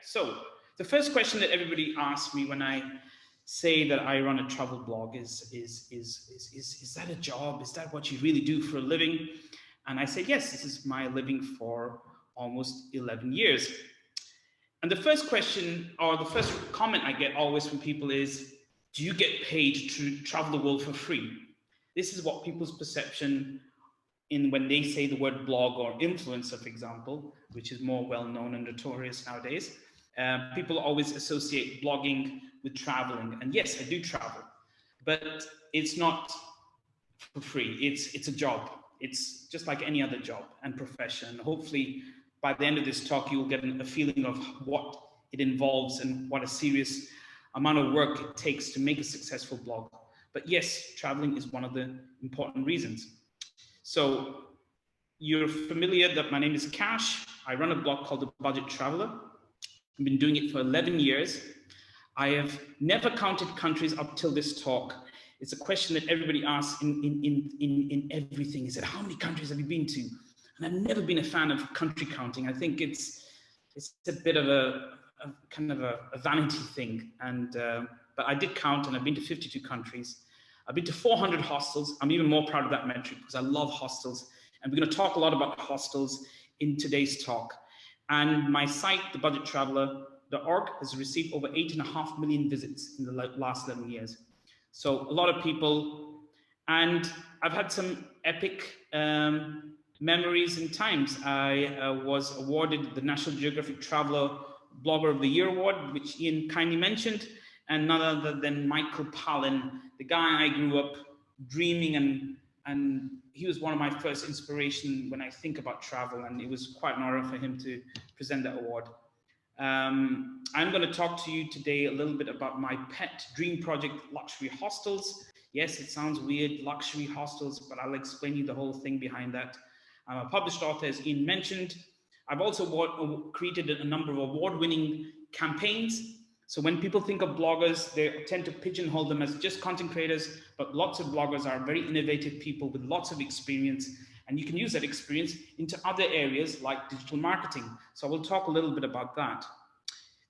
So the first question that everybody asks me when I say that I run a travel blog is that a job? Is that what you really do for a living? And I say, yes, this is my living for almost 11 years. And the first question or the first comment I get always from people is, do you get paid to travel the world for free? This is what people's perception in when they say the word blog or influencer, for example, which is more well-known and notorious nowadays. People always associate blogging with traveling. And yes, I do travel, but it's not for free. It's a job. It's just like any other job and profession. Hopefully, by the end of this talk, you'll get a feeling of what it involves and what a serious amount of work it takes to make a successful blog. But yes, traveling is one of the important reasons. So you're familiar that my name is Kash. I run a blog called The Budget Traveller. I've been doing it for 11 years. I have never counted countries up till this talk. It's a question that everybody asks in everything. Is that how many countries have you been to? And I've never been a fan of country counting. I think it's a bit of a kind of a vanity thing. And but I did count, and I've been to 52 countries. I've been to 400 hostels. I'm even more proud of that metric because I love hostels. And we're going to talk a lot about hostels in today's talk. And my site, thebudgettraveller.org, has received over 8.5 million visits in the last 11 years. So a lot of people, and I've had some epic memories and times. I was awarded the National Geographic Traveller Blogger of the Year award, which Ian kindly mentioned, and none other than Michael Palin, the guy I grew up dreaming, and he was one of my first inspiration when I think about travel, and it was quite an honor for him to present that award. I'm going to talk to you today a little bit about my pet dream project, luxury hostels. Yes, it sounds weird, luxury hostels, but I'll explain you the whole thing behind that. I'm a published author, as Ian mentioned. I've also created a number of award-winning campaigns. So when people think of bloggers, they tend to pigeonhole them as just content creators, but lots of bloggers are very innovative people with lots of experience, and you can use that experience into other areas like digital marketing. So we'll talk a little bit about that.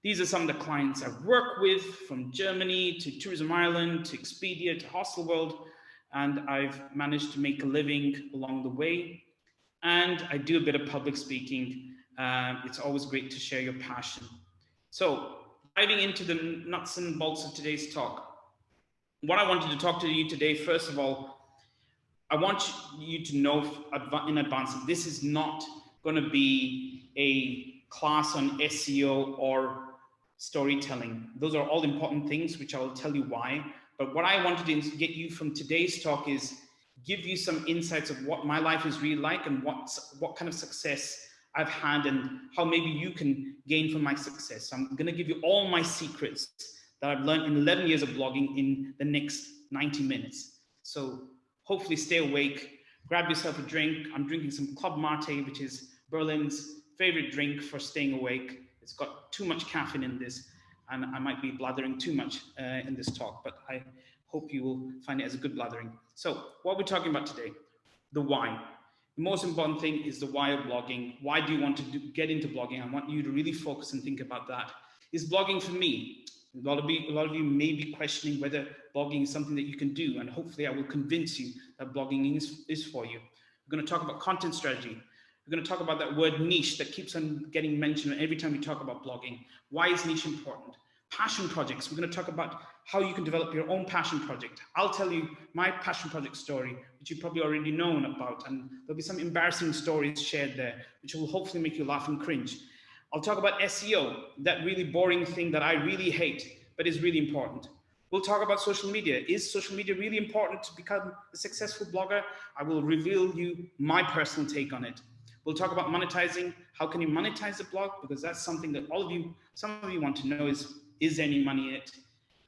These are some of the clients I've worked with, from Germany to Tourism Ireland to Expedia to Hostelworld, and I've managed to make a living along the way. And I do a bit of public speaking. It's always great to share your passion. So diving into the nuts and bolts of today's talk, what I wanted to talk to you today, first of all, I want you to know in advance that this is not going to be a class on SEO or storytelling. Those are all important things, which I will tell you why. But what I wanted to get you from today's talk is give you some insights of what my life is really like and what kind of success I've had and how maybe you can gain from my success. So I'm going to give you all my secrets that I've learned in 11 years of blogging in the next 90 minutes. So hopefully stay awake, grab yourself a drink. I'm drinking some Club Mate, which is Berlin's favorite drink for staying awake. It's got too much caffeine in this, and I might be blathering too much in this talk, but I hope you will find it as a good blathering. So what we're talking about today, the why. The most important thing is the why of blogging. Why do you want to get into blogging? I want you to really focus and think about that. Is blogging for me? A lot of you may be questioning whether blogging is something that you can do, and hopefully I will convince you that blogging is for you. We're going to talk about content strategy. We're going to talk about that word niche that keeps on getting mentioned every time we talk about blogging. Why is niche important? Passion projects. We're going to talk about how you can develop your own passion project. I'll tell you my passion project story, which you've probably already known about, and there'll be some embarrassing stories shared there, which will hopefully make you laugh and cringe. I'll talk about SEO, that really boring thing that I really hate, but is really important. We'll talk about social media. Is social media really important to become a successful blogger? I will reveal you my personal take on it. We'll talk about monetizing. How can you monetize a blog? Because that's something that some of you want to know is there any money in it?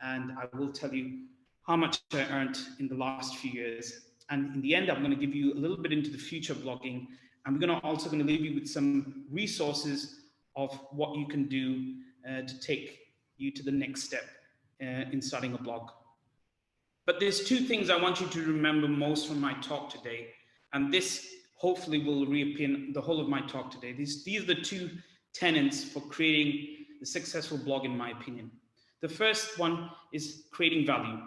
And I will tell you how much I earned in the last few years. And in the end, I'm going to give you a little bit into the future of blogging. I'm also going to leave you with some resources of what you can do to take you to the next step in starting a blog. But there's two things I want you to remember most from my talk today. And this hopefully will reappear in the whole of my talk today. These are the two tenets for creating the successful blog, in my opinion. The first one is creating value.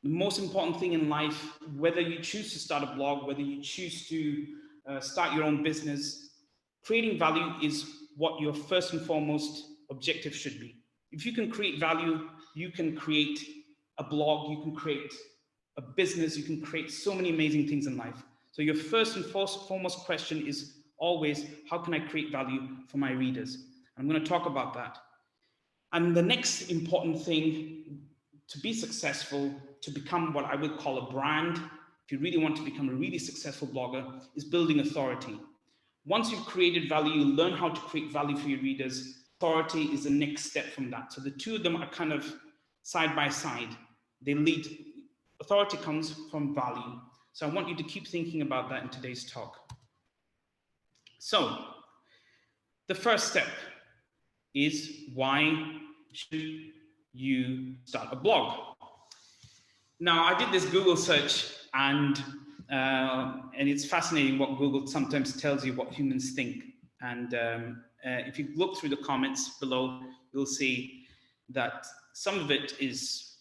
The most important thing in life, whether you choose to start a blog, whether you choose to start your own business, creating value is what your first and foremost objective should be. If you can create value, you can create a blog, you can create a business, you can create so many amazing things in life. So your first and foremost question is always, how can I create value for my readers? I'm going to talk about that. And the next important thing to be successful, to become what I would call a brand, if you really want to become a really successful blogger, is building authority. Once you've created value, you learn how to create value for your readers. Authority is the next step from that. So the two of them are kind of side by side. They lead. Authority comes from value. So I want you to keep thinking about that in today's talk. So the first step is, why should you start a blog? Now, I did this Google search, and it's fascinating what Google sometimes tells you what humans think. And if you look through the comments below, you'll see that some of it is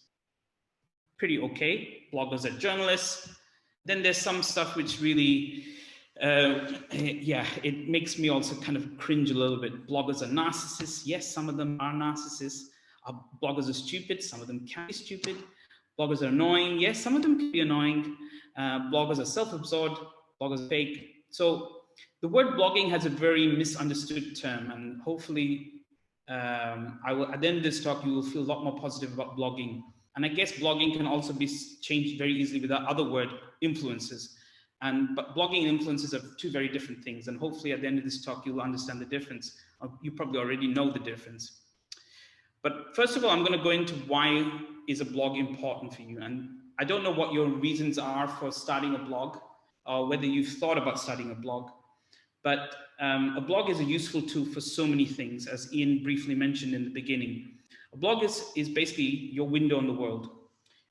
pretty okay. Bloggers are journalists. Then there's some stuff which really, it makes me also kind of cringe a little bit. Bloggers are narcissists. Yes, some of them are narcissists. Bloggers are stupid. Some of them can be stupid. Bloggers are annoying. Yes, some of them can be annoying. Bloggers are self-absorbed. Bloggers are fake. So the word blogging has a very misunderstood term, and hopefully at the end of this talk, you will feel a lot more positive about blogging. And I guess blogging can also be changed very easily with that other word, influencers. But blogging and influencers are two very different things. And hopefully at the end of this talk, you'll understand the difference. You probably already know the difference. But first of all, I'm going to go into why is a blog important for you. And I don't know what your reasons are for starting a blog, or whether you've thought about starting a blog. But a blog is a useful tool for so many things, as Ian briefly mentioned in the beginning. A blog is basically your window on the world.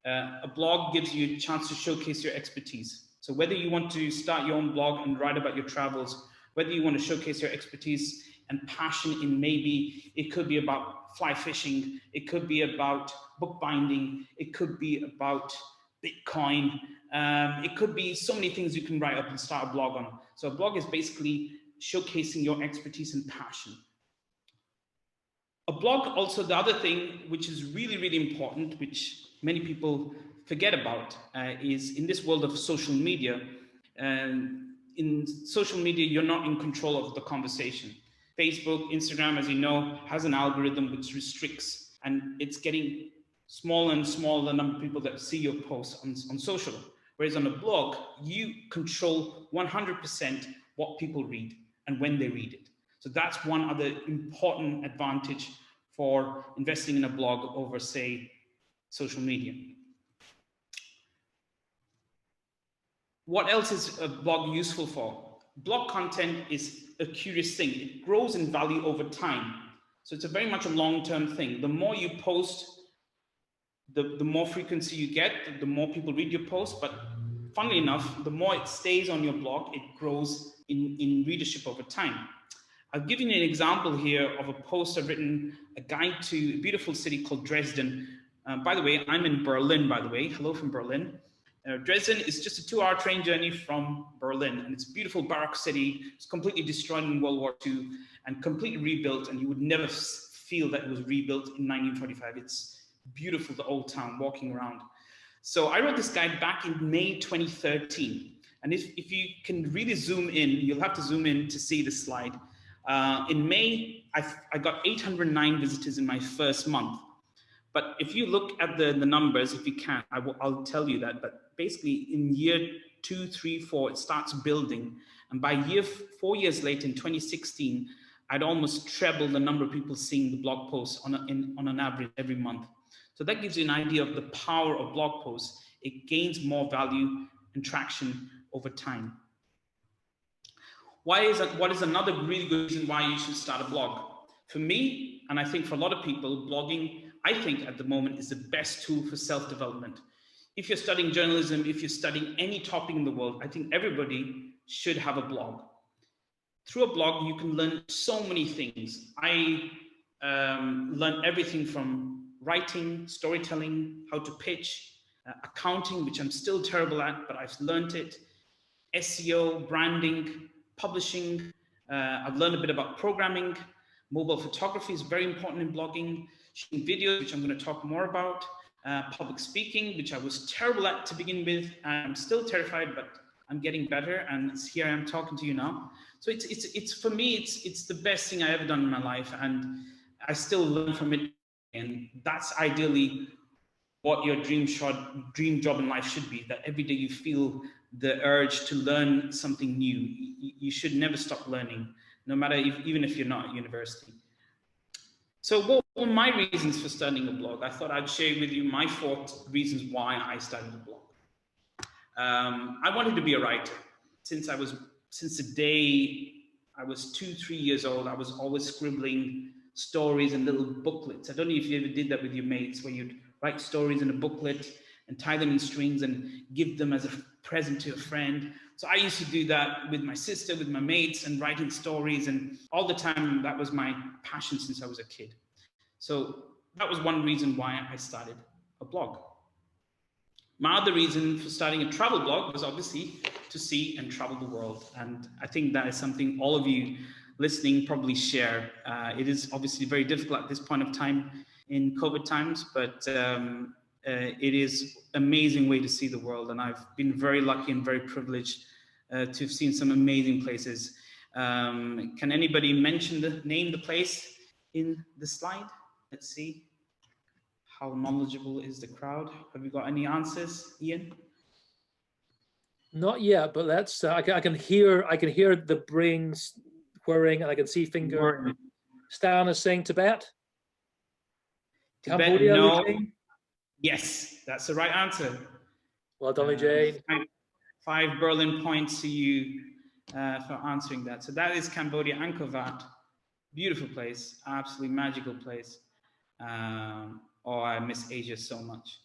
A blog gives you a chance to showcase your expertise. So whether you want to start your own blog and write about your travels, whether you want to showcase your expertise and passion in, maybe it could be about fly fishing, it could be about bookbinding, it could be about Bitcoin, it could be so many things you can write up and start a blog on. So a blog is basically showcasing your expertise and passion. A blog, also the other thing which is really, really important, which many people forget about, is in this world of social media. In social media, you're not in control of the conversation. Facebook, Instagram, as you know, has an algorithm which restricts, and it's getting smaller and smaller the number of people that see your posts on social. Whereas on a blog, you control 100% what people read and when they read it. So that's one other important advantage for investing in a blog over, say, social media. What else is a blog useful for? Blog content is a curious thing. It grows in value over time. So it's very much a long-term thing. The more you post, the more frequency you get, the more people read your post. But funnily enough, the more it stays on your blog, it grows in readership over time. I've given you an example here of a post I've written, a guide to a beautiful city called Dresden. By the way, I'm in Berlin, by the way. Hello from Berlin. Dresden is just a 2-hour train journey from Berlin, and it's a beautiful Baroque city. It's completely destroyed in World War II and completely rebuilt, and you would never feel that it was rebuilt in 1945. It's beautiful, the old town, walking around. So I wrote this guide back in May 2013, and if you can really zoom in, you'll have to zoom in to see this slide. In May, I got 809 visitors in my first month. But if you look at the numbers, if you can, I'll tell you that. But basically, in year 2, 3, 4, it starts building. And by 4 years later, in 2016, I'd almost trebled the number of people seeing the blog posts on an average every month. So that gives you an idea of the power of blog posts. It gains more value and traction over time. What is another really good reason why you should start a blog? For me, and I think for a lot of people, blogging, I think at the moment, is the best tool for self-development. If you're studying journalism, if you're studying any topic in the world, I think everybody should have a blog. Through a blog, you can learn so many things. I learned everything from writing, storytelling, how to pitch, accounting, which I'm still terrible at, but I've learned it, SEO, branding, publishing. I've learned a bit about programming. Mobile photography is very important in blogging. Shooting videos, which I'm going to talk more about. Public speaking, which I was terrible at to begin with. I'm still terrified, but I'm getting better. And here I am talking to you now. So it's for me, it's the best thing I ever done in my life, and I still learn from it. And that's ideally what your dream job in life should be, that every day you feel the urge to learn something new. You should never stop learning, no matter even if you're not at university. So what were my reasons for starting a blog? I thought I'd share with you my 4 reasons why I started a blog. I wanted to be a writer. Since the day I was 2-3 years old, I was always scribbling stories and little booklets. I don't know if you ever did that with your mates, where you'd write stories in a booklet and tie them in strings and give them as a present to a friend. So I used to do that with my sister, with my mates, and writing stories. And all the time, that was my passion since I was a kid. So that was one reason why I started a blog. My other reason for starting a travel blog was obviously to see and travel the world. And I think that is something all of you listening probably share. It is obviously very difficult at this point of time in COVID times, but it is an amazing way to see the world. And I've been very lucky and very privileged to have seen some amazing places. Can anybody name the place in the slide? Let's see. How knowledgeable is the crowd? Have you got any answers, Ian? Not yet, but let's. I can hear the brains whirring, and I can see finger. Stan is saying Tibet. Tibet, Cambodia, no. Yes, that's the right answer. Well done, Jane. 5 Berlin points to you for answering that. So that is Cambodia, Angkor Wat. Beautiful place, absolutely magical place. Oh, I miss Asia so much.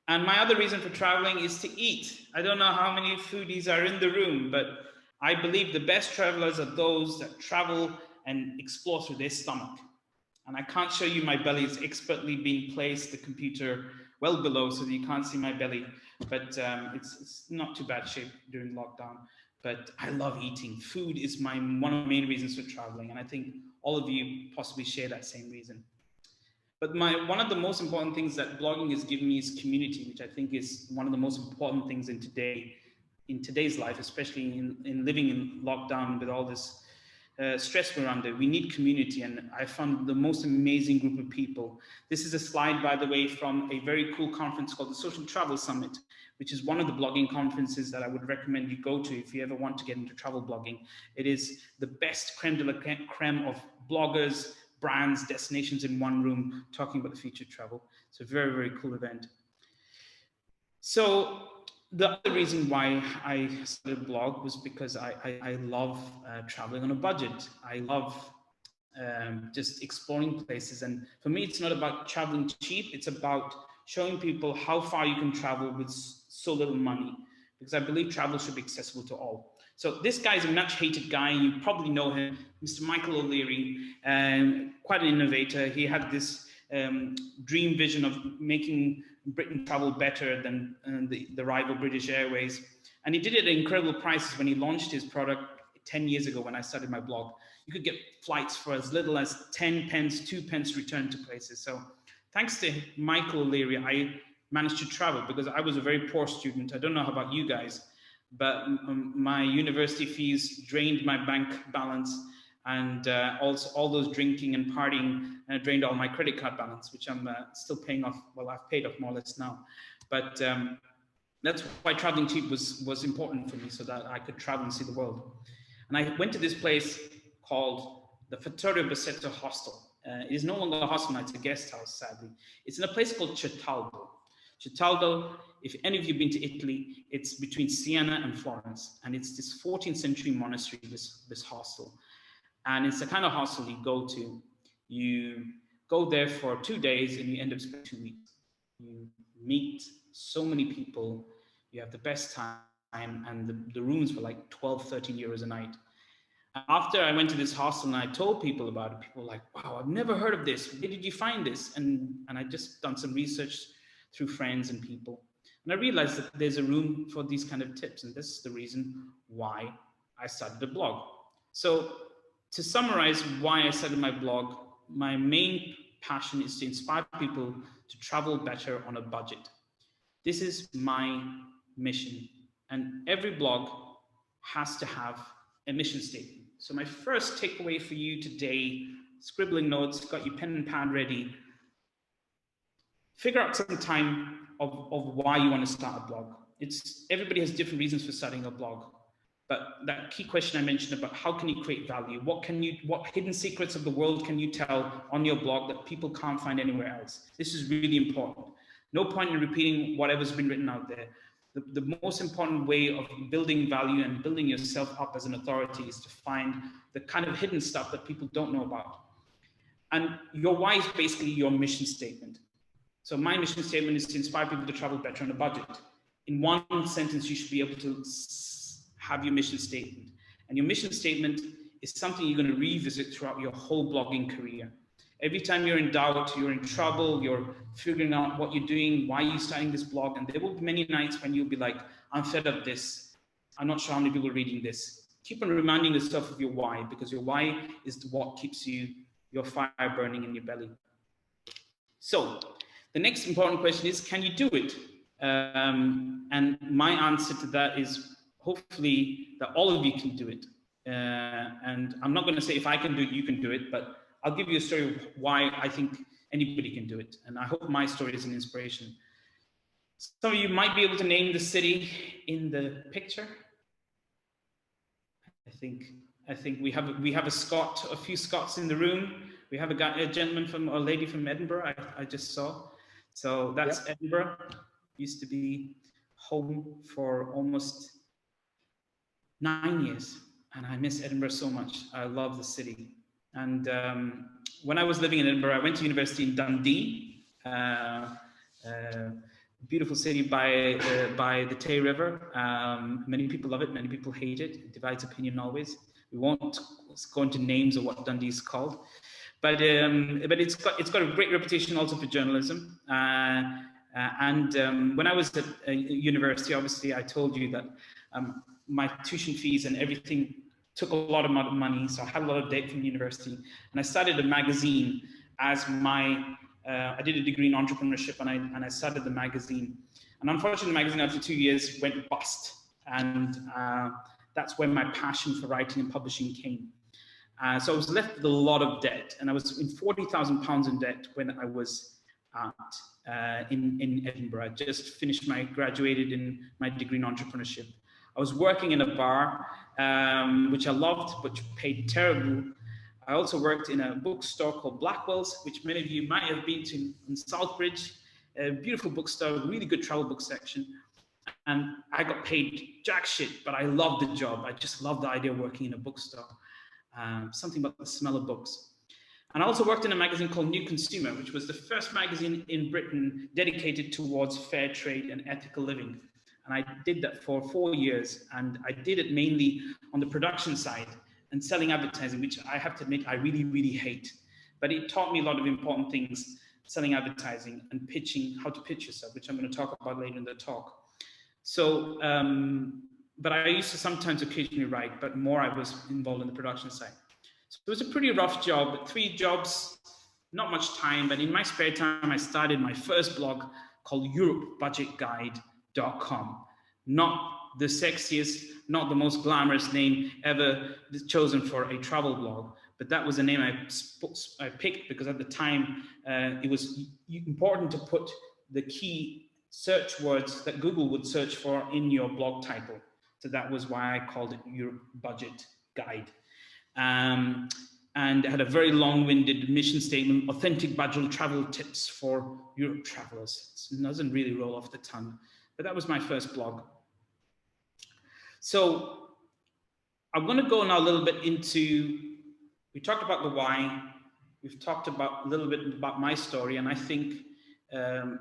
And my other reason for traveling is to eat. I don't know how many foodies are in the room, but I believe the best travelers are those that travel and explore through their stomach. And I can't show you my belly. It's expertly being placed, the computer well below, so that you can't see my belly. But it's not too bad shape during lockdown. But I love eating. Food is one of the main reasons for traveling. And I think all of you possibly share that same reason. But one of the most important things that blogging has given me is community, which I think is one of the most important things in today's life, especially in living in lockdown with all this stress we're under. We need community, and I found the most amazing group of people. This is a slide, by the way, from a very cool conference called the Social Travel Summit, which is one of the blogging conferences that I would recommend you go to if you ever want to get into travel blogging. It is the best creme de la creme of bloggers, brands, destinations in one room, talking about the future of travel. It's a very, very cool event. So the other reason why I started a blog was because I love traveling on a budget. I love just exploring places. And for me, it's not about traveling cheap. It's about showing people how far you can travel with so little money, because I believe travel should be accessible to all. So this guy is a much hated guy. You probably know him, Mr. Michael O'Leary, quite an innovator. He had this dream vision of making Britain travel better than the rival British Airways. And he did it at incredible prices when he launched his product 10 years ago when I started my blog. You could get flights for as little as 10 pence, 2 pence return to places. So thanks to Michael O'Leary, I managed to travel because I was a very poor student. I don't know about you guys, but my university fees drained my bank balance, and also all those drinking and partying drained all my credit card balance, which I'm still paying off. Well, I've paid off more or less now, but that's why traveling cheap was important for me, so that I could travel and see the world. And I went to this place called the Vittorio Bassetto Hostel. It is no longer a hostel now, it's a guest house, sadly. It's in a place called Gestalten. Gestalten, if any of you have been to Italy, it's between Siena and Florence, and it's this 14th century monastery, this hostel. And it's the kind of hostel you go to. You go there for 2 days and you end up spending 2 weeks. You meet so many people, you have the best time, and the rooms were like 12, 13 euros a night. after I went to this hostel and I told people about it, people were like, wow, I've never heard of this. Where did you find this? And I just done some research through friends and people. And I realized that there's a room for these kind of tips. And this is the reason why I started a blog. So to summarize why I started my blog, my main passion is to inspire people to travel better on a budget. This is my mission. And every blog has to have a mission statement. So my first takeaway for you today, scribbling notes, got your pen and pad ready. Figure out some time of why you want to start a blog. Everybody has different reasons for starting a blog. But that key question I mentioned about how can you create value? What hidden secrets of the world can you tell on your blog that people can't find anywhere else? This is really important. No point in repeating whatever's been written out there. The most important way of building value and building yourself up as an authority is to find the kind of hidden stuff that people don't know about. And your why is basically your mission statement. So my mission statement is to inspire people to travel better on a budget. In one sentence, you should be able to have your mission statement. And your mission statement is something you're going to revisit throughout your whole blogging career. Every time you're in doubt, you're in trouble, you're figuring out what you're doing, why you're starting this blog. And there will be many nights when you'll be like, I'm fed up this. I'm not sure how many people are reading this. Keep on reminding yourself of your why, because your why is what keeps your fire burning in your belly. So the next important question is, can you do it? And my answer to that is hopefully that all of you can do it. And I'm not going to say if I can do it, you can do it, but I'll give you a story of why I think anybody can do it. And I hope my story is an inspiration. Some of you might be able to name the city in the picture. I think we have a few Scots in the room. We have a gentleman or lady from Edinburgh I just saw. So that's yep. Edinburgh. Used to be home for almost 9 years. And I miss Edinburgh so much. I love the city. And when I was living in Edinburgh, I went to university in Dundee, beautiful city by the Tay River. Many people love it, many people hate it. It divides opinion always. We won't go into names of what Dundee is called, but it's got a great reputation also for journalism. And when I was at university, obviously, I told you that my tuition fees and everything took a lot of money, so I had a lot of debt from university, and I started a magazine as I did a degree in entrepreneurship, and I started the magazine. And unfortunately, the magazine after 2 years went bust, and that's where my passion for writing and publishing came. So I was left with a lot of debt, and I was in £40,000 in debt when I was in Edinburgh. I just graduated in my degree in entrepreneurship. I was working in a bar, which I loved, but paid terrible. I also worked in a bookstore called Blackwell's, which many of you might have been to in Southbridge. A beautiful bookstore, really good travel book section. And I got paid jack shit, but I loved the job. I just loved the idea of working in a bookstore. Something about the smell of books. And I also worked in a magazine called New Consumer, which was the first magazine in Britain dedicated towards fair trade and ethical living. And I did that for 4 years, and I did it mainly on the production side and selling advertising, which I have to admit I really, really hate. But it taught me a lot of important things, selling advertising and pitching, how to pitch yourself, which I'm going to talk about later in the talk. So, but I used to sometimes occasionally write, but more I was involved in the production side. So it was a pretty rough job, 3 jobs, not much time, but in my spare time, I started my first blog called EuropeBudgetGuide.com. Not the sexiest, not the most glamorous name ever chosen for a travel blog, but that was a name I picked because at the time it was important to put the key search words that Google would search for in your blog title. So that was why I called it Europe Budget Guide. And it had a very long-winded mission statement, authentic budget travel tips for Europe travelers. It doesn't really roll off the tongue, but that was my first blog. So I'm going to go now a little bit into, we talked about the why, we've talked about a little bit about my story, and I think to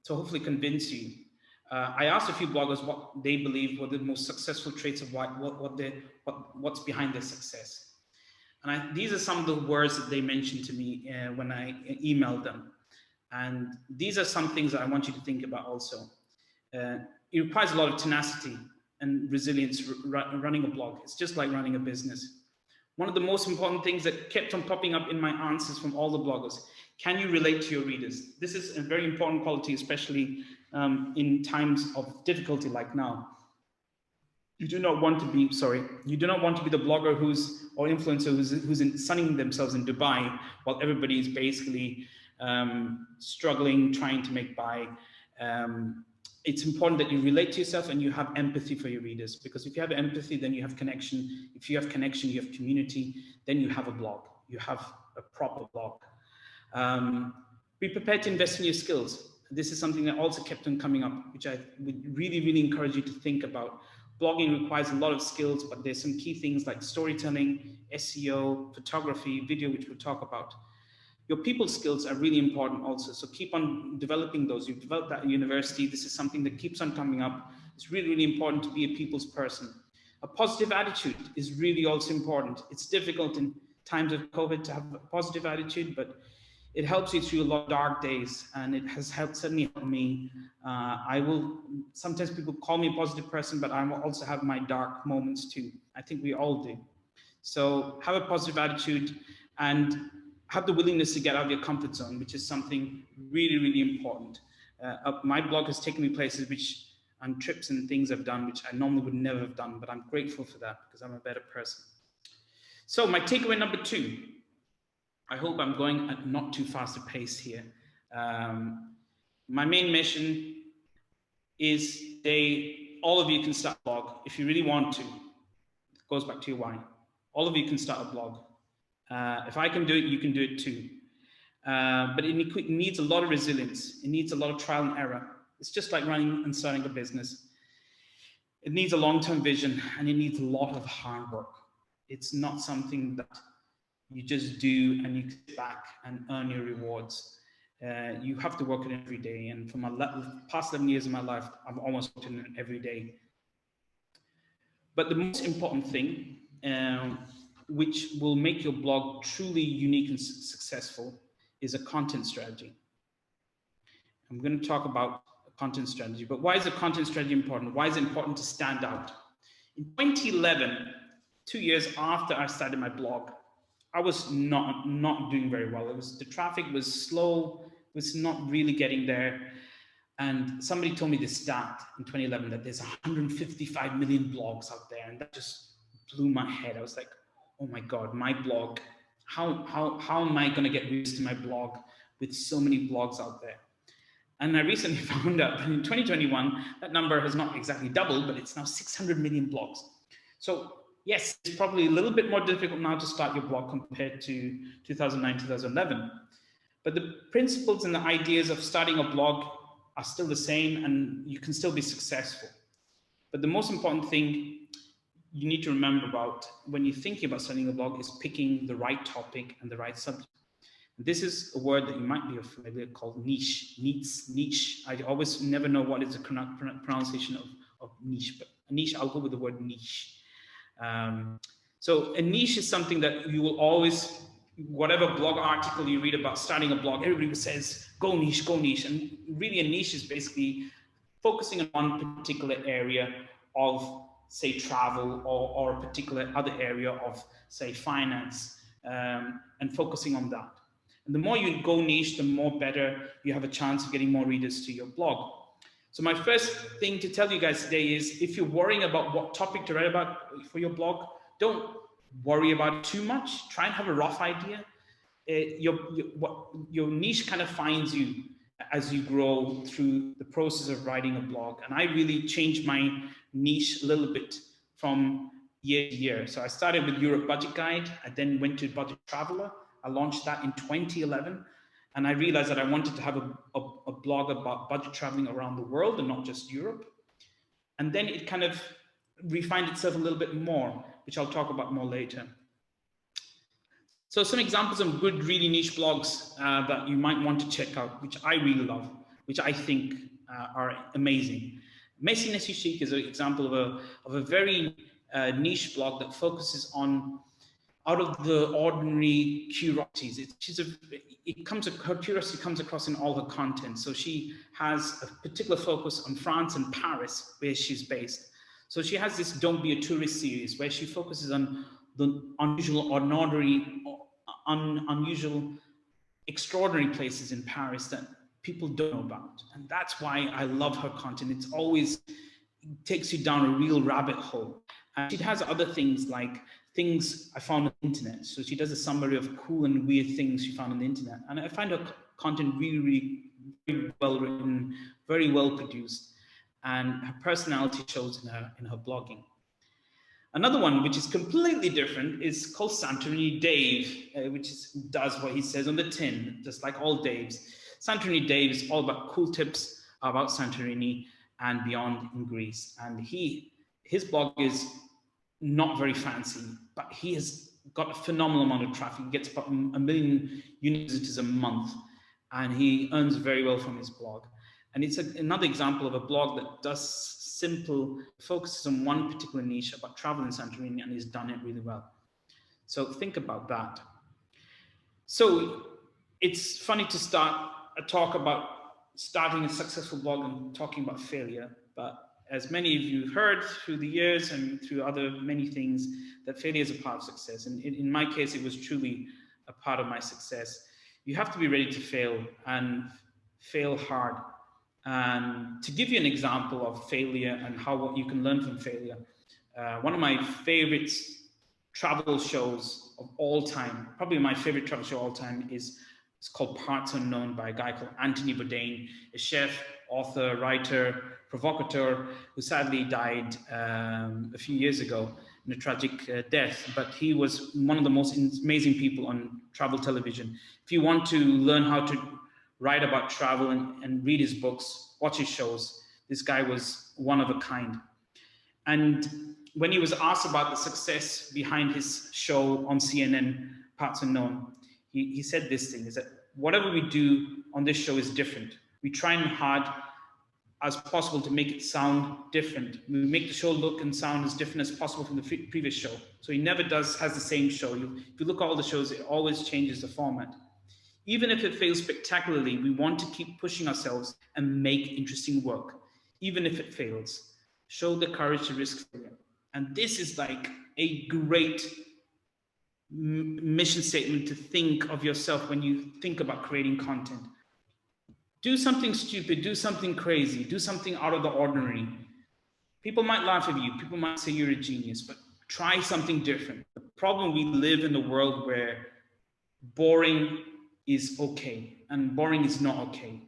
hopefully convince you. I asked a few bloggers what they believe were the most successful traits of what's behind their success. And these are some of the words that they mentioned to me when I emailed them. And these are some things that I want you to think about also. It requires a lot of tenacity and resilience running a blog. It's just like running a business. One of the most important things that kept on popping up in my answers from all the bloggers: can you relate to your readers? This is a very important quality, especially in times of difficulty like now. You do not want to be, you do not want to be the blogger or influencer who's sunning themselves in Dubai while everybody is basically struggling, trying to make by. It's important that you relate to yourself and you have empathy for your readers, because if you have empathy, then you have connection. If you have connection, you have community, then you have a blog. You have a proper blog. Be prepared to invest in your skills. This is something that also kept on coming up, which I would really, really encourage you to think about. Blogging requires a lot of skills, but there's some key things like storytelling, SEO, photography, video, which we'll talk about. Your people skills are really important also. So keep on developing those. You've developed that at university. This is something that keeps on coming up. It's really, really important to be a people's person. A positive attitude is really also important. It's difficult in times of COVID to have a positive attitude, but it helps you through a lot of dark days, and it has certainly helped me. Sometimes people call me a positive person, but I will also have my dark moments too. I think we all do. So have a positive attitude and have the willingness to get out of your comfort zone, which is something really, really important. My blog has taken me places and trips and things I've done, which I normally would never have done, but I'm grateful for that because I'm a better person. So my takeaway number 2, I hope I'm going at not too fast a pace here. My main mission is all of you can start a blog if you really want to. It goes back to your why. All of you can start a blog. If I can do it, you can do it too. But it needs a lot of resilience. It needs a lot of trial and error. It's just like running and starting a business. It needs a long-term vision, and it needs a lot of hard work. It's not something that you just do and you sit back and earn your rewards. You have to work it every day. And for my past 11 years of my life, I've almost worked in it every day. But the most important thing, which will make your blog truly unique and successful, is a content strategy. I'm going to talk about a content strategy, but why is a content strategy important? Why is it important to stand out? In 2011, 2 years after I started my blog, I was not doing very well. The traffic was slow, was not really getting there. And somebody told me this stat in 2011 that there's 155 million blogs out there, and that just blew my head. I was like, oh my God, my blog, how am I going to get readers to my blog with so many blogs out there? And I recently found out that in 2021, that number has not exactly doubled, but it's now 600 million blogs. So yes, it's probably a little bit more difficult now to start your blog compared to 2009, 2011. But the principles and the ideas of starting a blog are still the same, and you can still be successful. But the most important thing you need to remember about when you're thinking about starting a blog is picking the right topic and the right subject. This is a word that you might be familiar called niche. Niche. I always never know what is the pronunciation of niche, but a niche, I'll go with the word niche. So a niche is something that you will always, whatever blog article you read about starting a blog, everybody says, go niche, go niche. And really a niche is basically focusing on one particular area of, say, travel or a particular other area of, say, finance, and focusing on that. And the more you go niche, the more better you have a chance of getting more readers to your blog. So my first thing to tell you guys today is, if you're worrying about what topic to write about for your blog, don't worry about it too much. Try and have a rough idea. Your niche kind of finds you as you grow through the process of writing a blog. And I really changed my niche a little bit from year to year. So I started with Europe Budget Guide. I then went to Budget Traveller. I launched that in 2011. And I realized that I wanted to have a blog about budget traveling around the world and not just Europe. And then it kind of refined itself a little bit more, which I'll talk about more later. So some examples of good, really niche blogs that you might want to check out, which I really love, which I think are amazing. Messiness Chic is an example of a very niche blog that focuses on out of the ordinary curiosities. Her curiosity comes across in all her content. So she has a particular focus on France and Paris, where she's based. So she has this Don't Be a Tourist series, where she focuses on the unusual, unusual, extraordinary places in Paris that people don't know about. And that's why I love her content. It takes you down a real rabbit hole. And she has other things like things I found on the internet. So she does a summary of cool and weird things she found on the internet. And I find her content really, really well written, very well produced. And her personality shows in her blogging. Another one, which is completely different, is called Santorini Dave, which does what he says on the tin, just like all Daves. Santorini Dave is all about cool tips about Santorini and beyond in Greece. And his blog is not very fancy, but he has got a phenomenal amount of traffic. He gets about 1 million unique visitors a month, and he earns very well from his blog. And it's another example of a blog that does focuses on one particular niche about travel in Santorini, and he's done it really well. So think about that. So it's funny to start a talk about starting a successful blog and talking about failure, but as many of you heard through the years and through other many things, that failure is a part of success. And in my case, it was truly a part of my success. You have to be ready to fail, and fail hard. And to give you an example of failure and what you can learn from failure, one of my favorite travel shows of all time, probably my favorite travel show of all time, it's called Parts Unknown, by a guy called Anthony Bourdain, a chef, author, writer, provocateur, who sadly died a few years ago in a tragic death. But he was one of the most amazing people on travel television. If you want to learn how to write about travel and read his books, watch his shows, this guy was one of a kind. And when he was asked about the success behind his show on CNN, Parts Unknown, he said this thing, is that whatever we do on this show is different. We try and hard as possible to make it sound different. We make the show look and sound as different as possible from the previous show. So he never has the same show. If you look at all the shows, it always changes the format. Even if it fails spectacularly, we want to keep pushing ourselves and make interesting work, even if it fails. Show the courage to risk failure. And this is like a great mission statement to think of yourself when you think about creating content. Do something stupid, do something crazy, do something out of the ordinary. People might laugh at you, people might say you're a genius, but try something different. The problem, we live in a world where boring is okay and boring is not okay.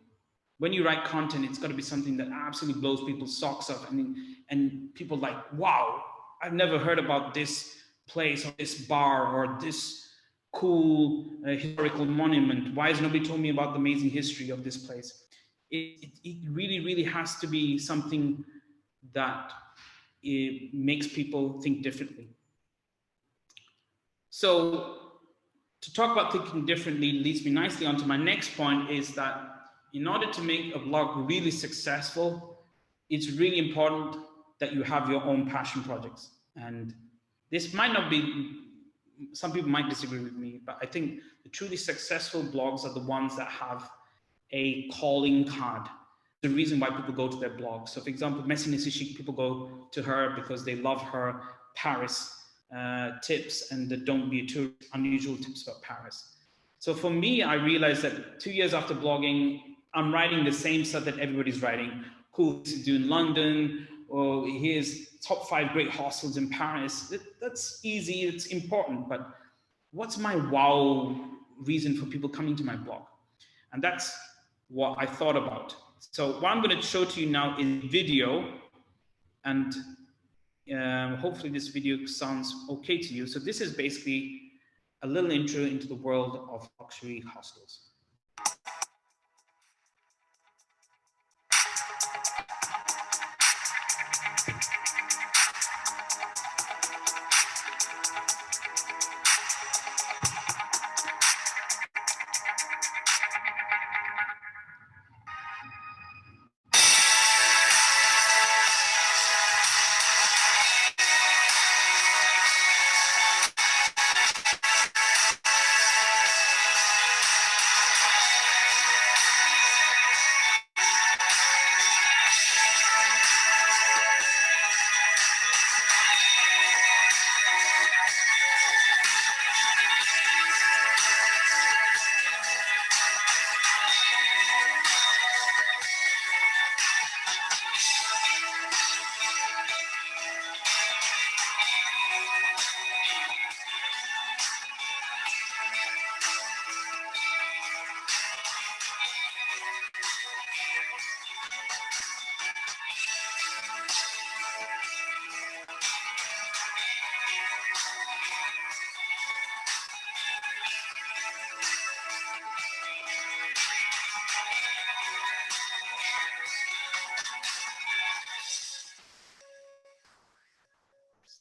When you write content, it's got to be something that absolutely blows people's socks off, and people like, wow, I've never heard about this place or this bar or this cool historical monument. Why has nobody told me about the amazing history of this place? It really, really has to be something that it makes people think differently. So to talk about thinking differently leads me nicely onto my next point, is that in order to make a blog really successful, it's really important that you have your own passion projects. And this might not be, some people might disagree with me, but I think the truly successful blogs are the ones that have a calling card. The reason why people go to their blog. So for example, Messi Nisishi, people go to her because they love her Paris tips and the Don't Be a Tourist, unusual tips about Paris. So for me, I realized that 2 years after blogging, I'm writing the same stuff that everybody's writing. Cool things to do in London, or here's top 5 great hostels in Paris. That's easy, it's important, but what's my wow reason for people coming to my blog? And that's what I thought about. So what I'm going to show to you now is video, and hopefully this video sounds okay to you. So this is basically a little intro into the world of luxury hostels.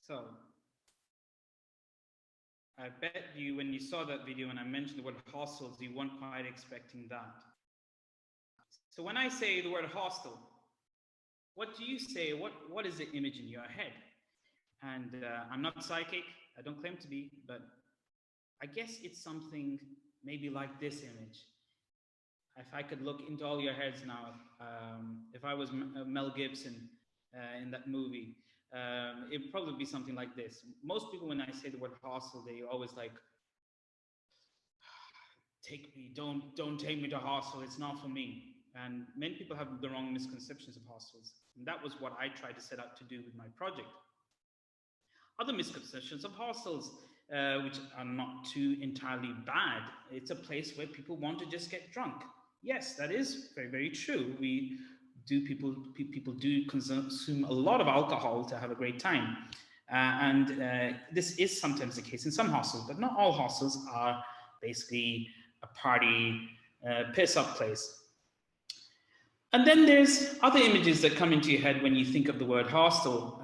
So I bet you when you saw that video and I mentioned the word hostels, you weren't quite expecting that. So when I say the word hostel, what do you say? What is the image in your head? And I'm not psychic, I don't claim to be, but I guess it's something maybe like this image. If I could look into all your heads now, if I was Mel Gibson in that movie, it'd probably be something like this. Most people, when I say the word hostel, they always like, take me, don't take me to hostel, it's not for me. And many people have the wrong misconceptions of hostels. And that was what I tried to set out to do with my project. Other misconceptions of hostels, which are not too entirely bad. It's a place where people want to just get drunk. Yes, that is very, very true. People do consume a lot of alcohol to have a great time. This is sometimes the case in some hostels, but not all hostels are basically a party, piss up place. And then there's other images that come into your head when you think of the word hostel.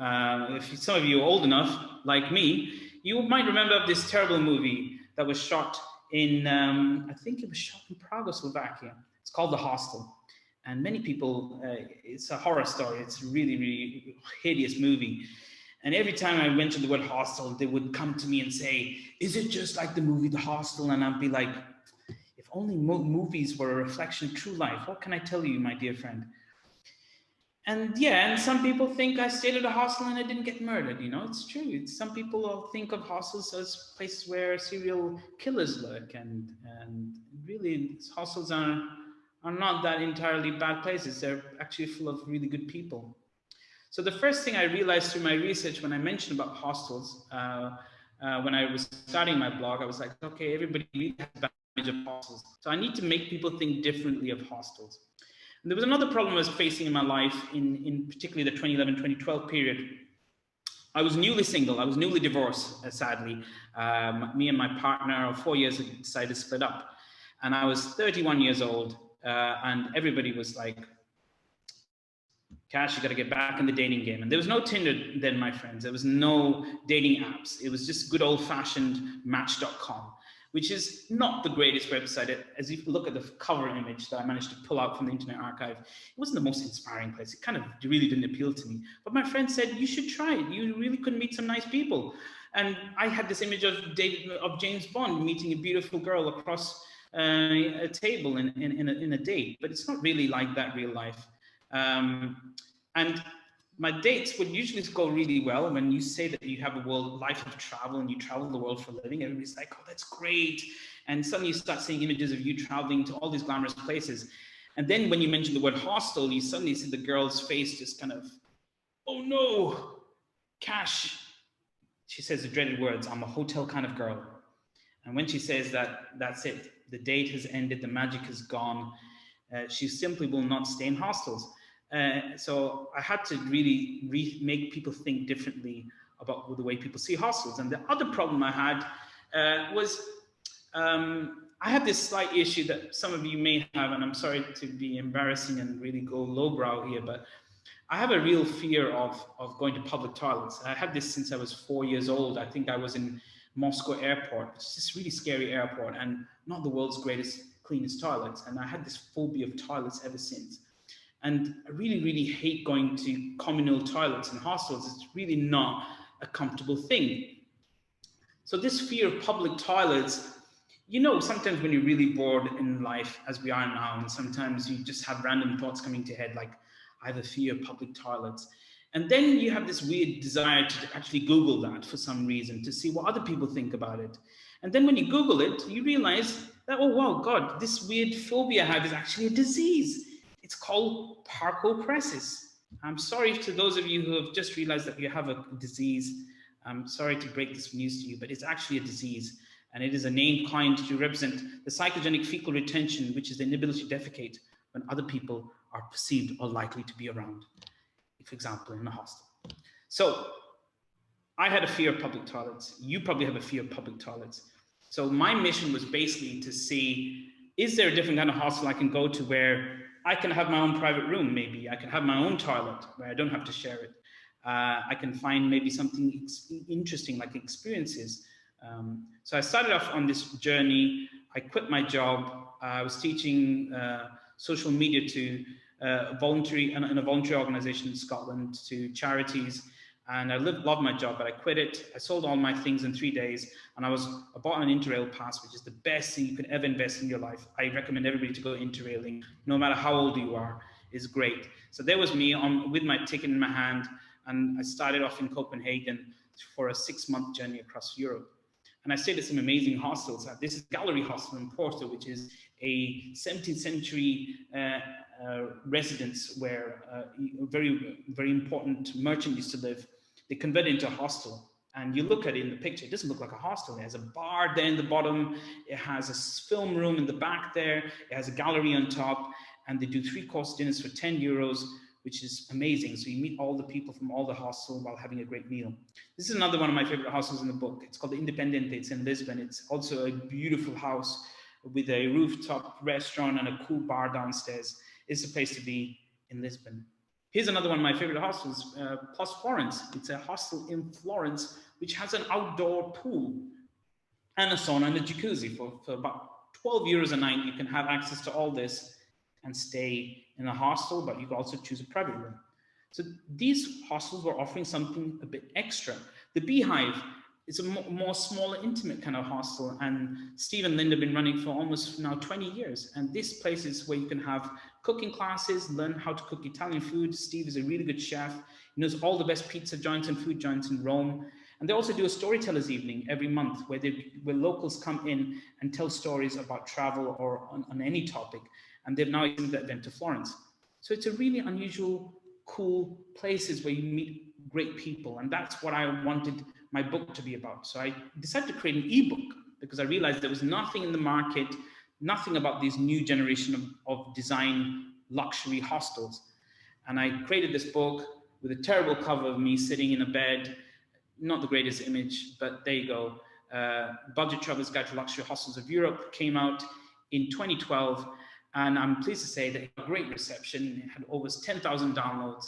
If some of you are old enough, like me, you might remember this terrible movie that was shot in, I think it was shot in Prague or Slovakia. It's called The Hostel. And many people, it's a horror story. It's a really, really hideous movie. And every time I mentioned the word hostel, they would come to me and say, is it just like the movie The Hostel? And I'd be like, if only movies were a reflection of true life, what can I tell you, my dear friend? And yeah, and some people think I stayed at a hostel and I didn't get murdered. You know, it's true. Some people think of hostels as places where serial killers lurk, and really hostels are not that entirely bad places. They're actually full of really good people. So the first thing I realized through my research when I mentioned about hostels, when I was starting my blog, I was like, okay, everybody really has a bad image of hostels. So I need to make people think differently of hostels. And there was another problem I was facing in my life, in particularly the 2011-2012 period. I was newly single. I was newly divorced, sadly. Me and my partner of 4 years had decided to split up. And I was 31 years old. And everybody was like, Kash, you got to get back in the dating game. And there was no Tinder then, my friends. There was no dating apps. It was just good old-fashioned Match.com, which is not the greatest website. As you look at the cover image that I managed to pull out from the Internet Archive, it wasn't the most inspiring place. It kind of really didn't appeal to me. But my friend said, you should try it. You really could meet some nice people. And I had this image of James Bond meeting a beautiful girl across a table in a date. But it's not really like that real life. And my dates would usually go really well. When you say that you have a life of travel and you travel the world for a living, everybody's like, oh, that's great. And suddenly you start seeing images of you traveling to all these glamorous places. And then when you mention the word hostel, you suddenly see the girl's face just kind of, oh no, Kash. She says the dreaded words, I'm a hotel kind of girl. And when she says that, that's it. The date has ended, the magic has gone. She simply will not stay in hostels. So I had to really make people think differently about the way people see hostels. And the other problem I had was I had this slight issue that some of you may have, and I'm sorry to be embarrassing and really go lowbrow here, but I have a real fear of going to public toilets. I had this since I was 4 years old. I think I was in Moscow airport. It's this really scary airport and not the world's greatest, cleanest toilets. And I had this phobia of toilets ever since. And I really, really hate going to communal toilets and hostels. It's really not a comfortable thing. So this fear of public toilets, you know, sometimes when you're really bored in life, as we are now, and sometimes you just have random thoughts coming to your head, like, I have a fear of public toilets. And then you have this weird desire to actually Google that for some reason, to see what other people think about it. And then when you Google it, you realize that, oh, wow, God, this weird phobia I have is actually a disease. It's called parkopresis. I'm sorry to those of you who have just realized that you have a disease. I'm sorry to break this news to you, but it's actually a disease. And it is a name coined to represent the psychogenic fecal retention, which is the inability to defecate when other people are perceived or likely to be around, for example, in a hostel. So I had a fear of public toilets. You probably have a fear of public toilets. So my mission was basically to see, is there a different kind of hostel I can go to where I can have my own private room, maybe. I can have my own toilet where I don't have to share it. I can find maybe something interesting like experiences. So I started off on this journey. I quit my job. I was teaching social media to a voluntary organization in Scotland, to charities. And I loved my job, but I quit it. I sold all my things in 3 days, and I bought an Interrail pass, which is the best thing you could ever invest in your life. I recommend everybody to go Interrailing, no matter how old you are. It's great. So there was me with my ticket in my hand, and I started off in Copenhagen for a 6-month journey across Europe. And I stayed at some amazing hostels. This is Gallery Hostel in Porto, which is a 17th century residence where very, very important merchant used to live. They converted into a hostel. And you look at it in the picture, it doesn't look like a hostel. It has a bar there in the bottom. It has a film room in the back there. It has a gallery on top. And they do 3-course dinners for 10 euros, which is amazing. So you meet all the people from all the hostels while having a great meal. This is another one of my favorite hostels in the book. It's called the Independente. It's in Lisbon. It's also a beautiful house with a rooftop restaurant and a cool bar downstairs. It's a place to be in Lisbon. Here's another one of my favorite hostels, Plus Florence. It's a hostel in Florence, which has an outdoor pool and a sauna and a jacuzzi. For about 12 euros a night, you can have access to all this and stay in a hostel, but you can also choose a private room. So these hostels were offering something a bit extra. The Beehive is a more smaller, intimate kind of hostel, and Steve and Linda have been running for almost now 20 years. And this place is where you can have cooking classes, learn how to cook Italian food. Steve is a really good chef. He knows all the best pizza joints and food joints in Rome. And they also do a storytellers evening every month where locals come in and tell stories about travel or on any topic. And they've now extended that event to Florence. So it's a really unusual, cool places where you meet great people. And that's what I wanted my book to be about. So I decided to create an ebook because I realized there was nothing in the market, nothing about this new generation of design luxury hostels. And I created this book with a terrible cover of me sitting in a bed, not the greatest image, but there you go. Budget Traveller's Guide to Luxury Hostels of Europe came out in 2012. And I'm pleased to say that it got a great reception. It had over 10,000 downloads.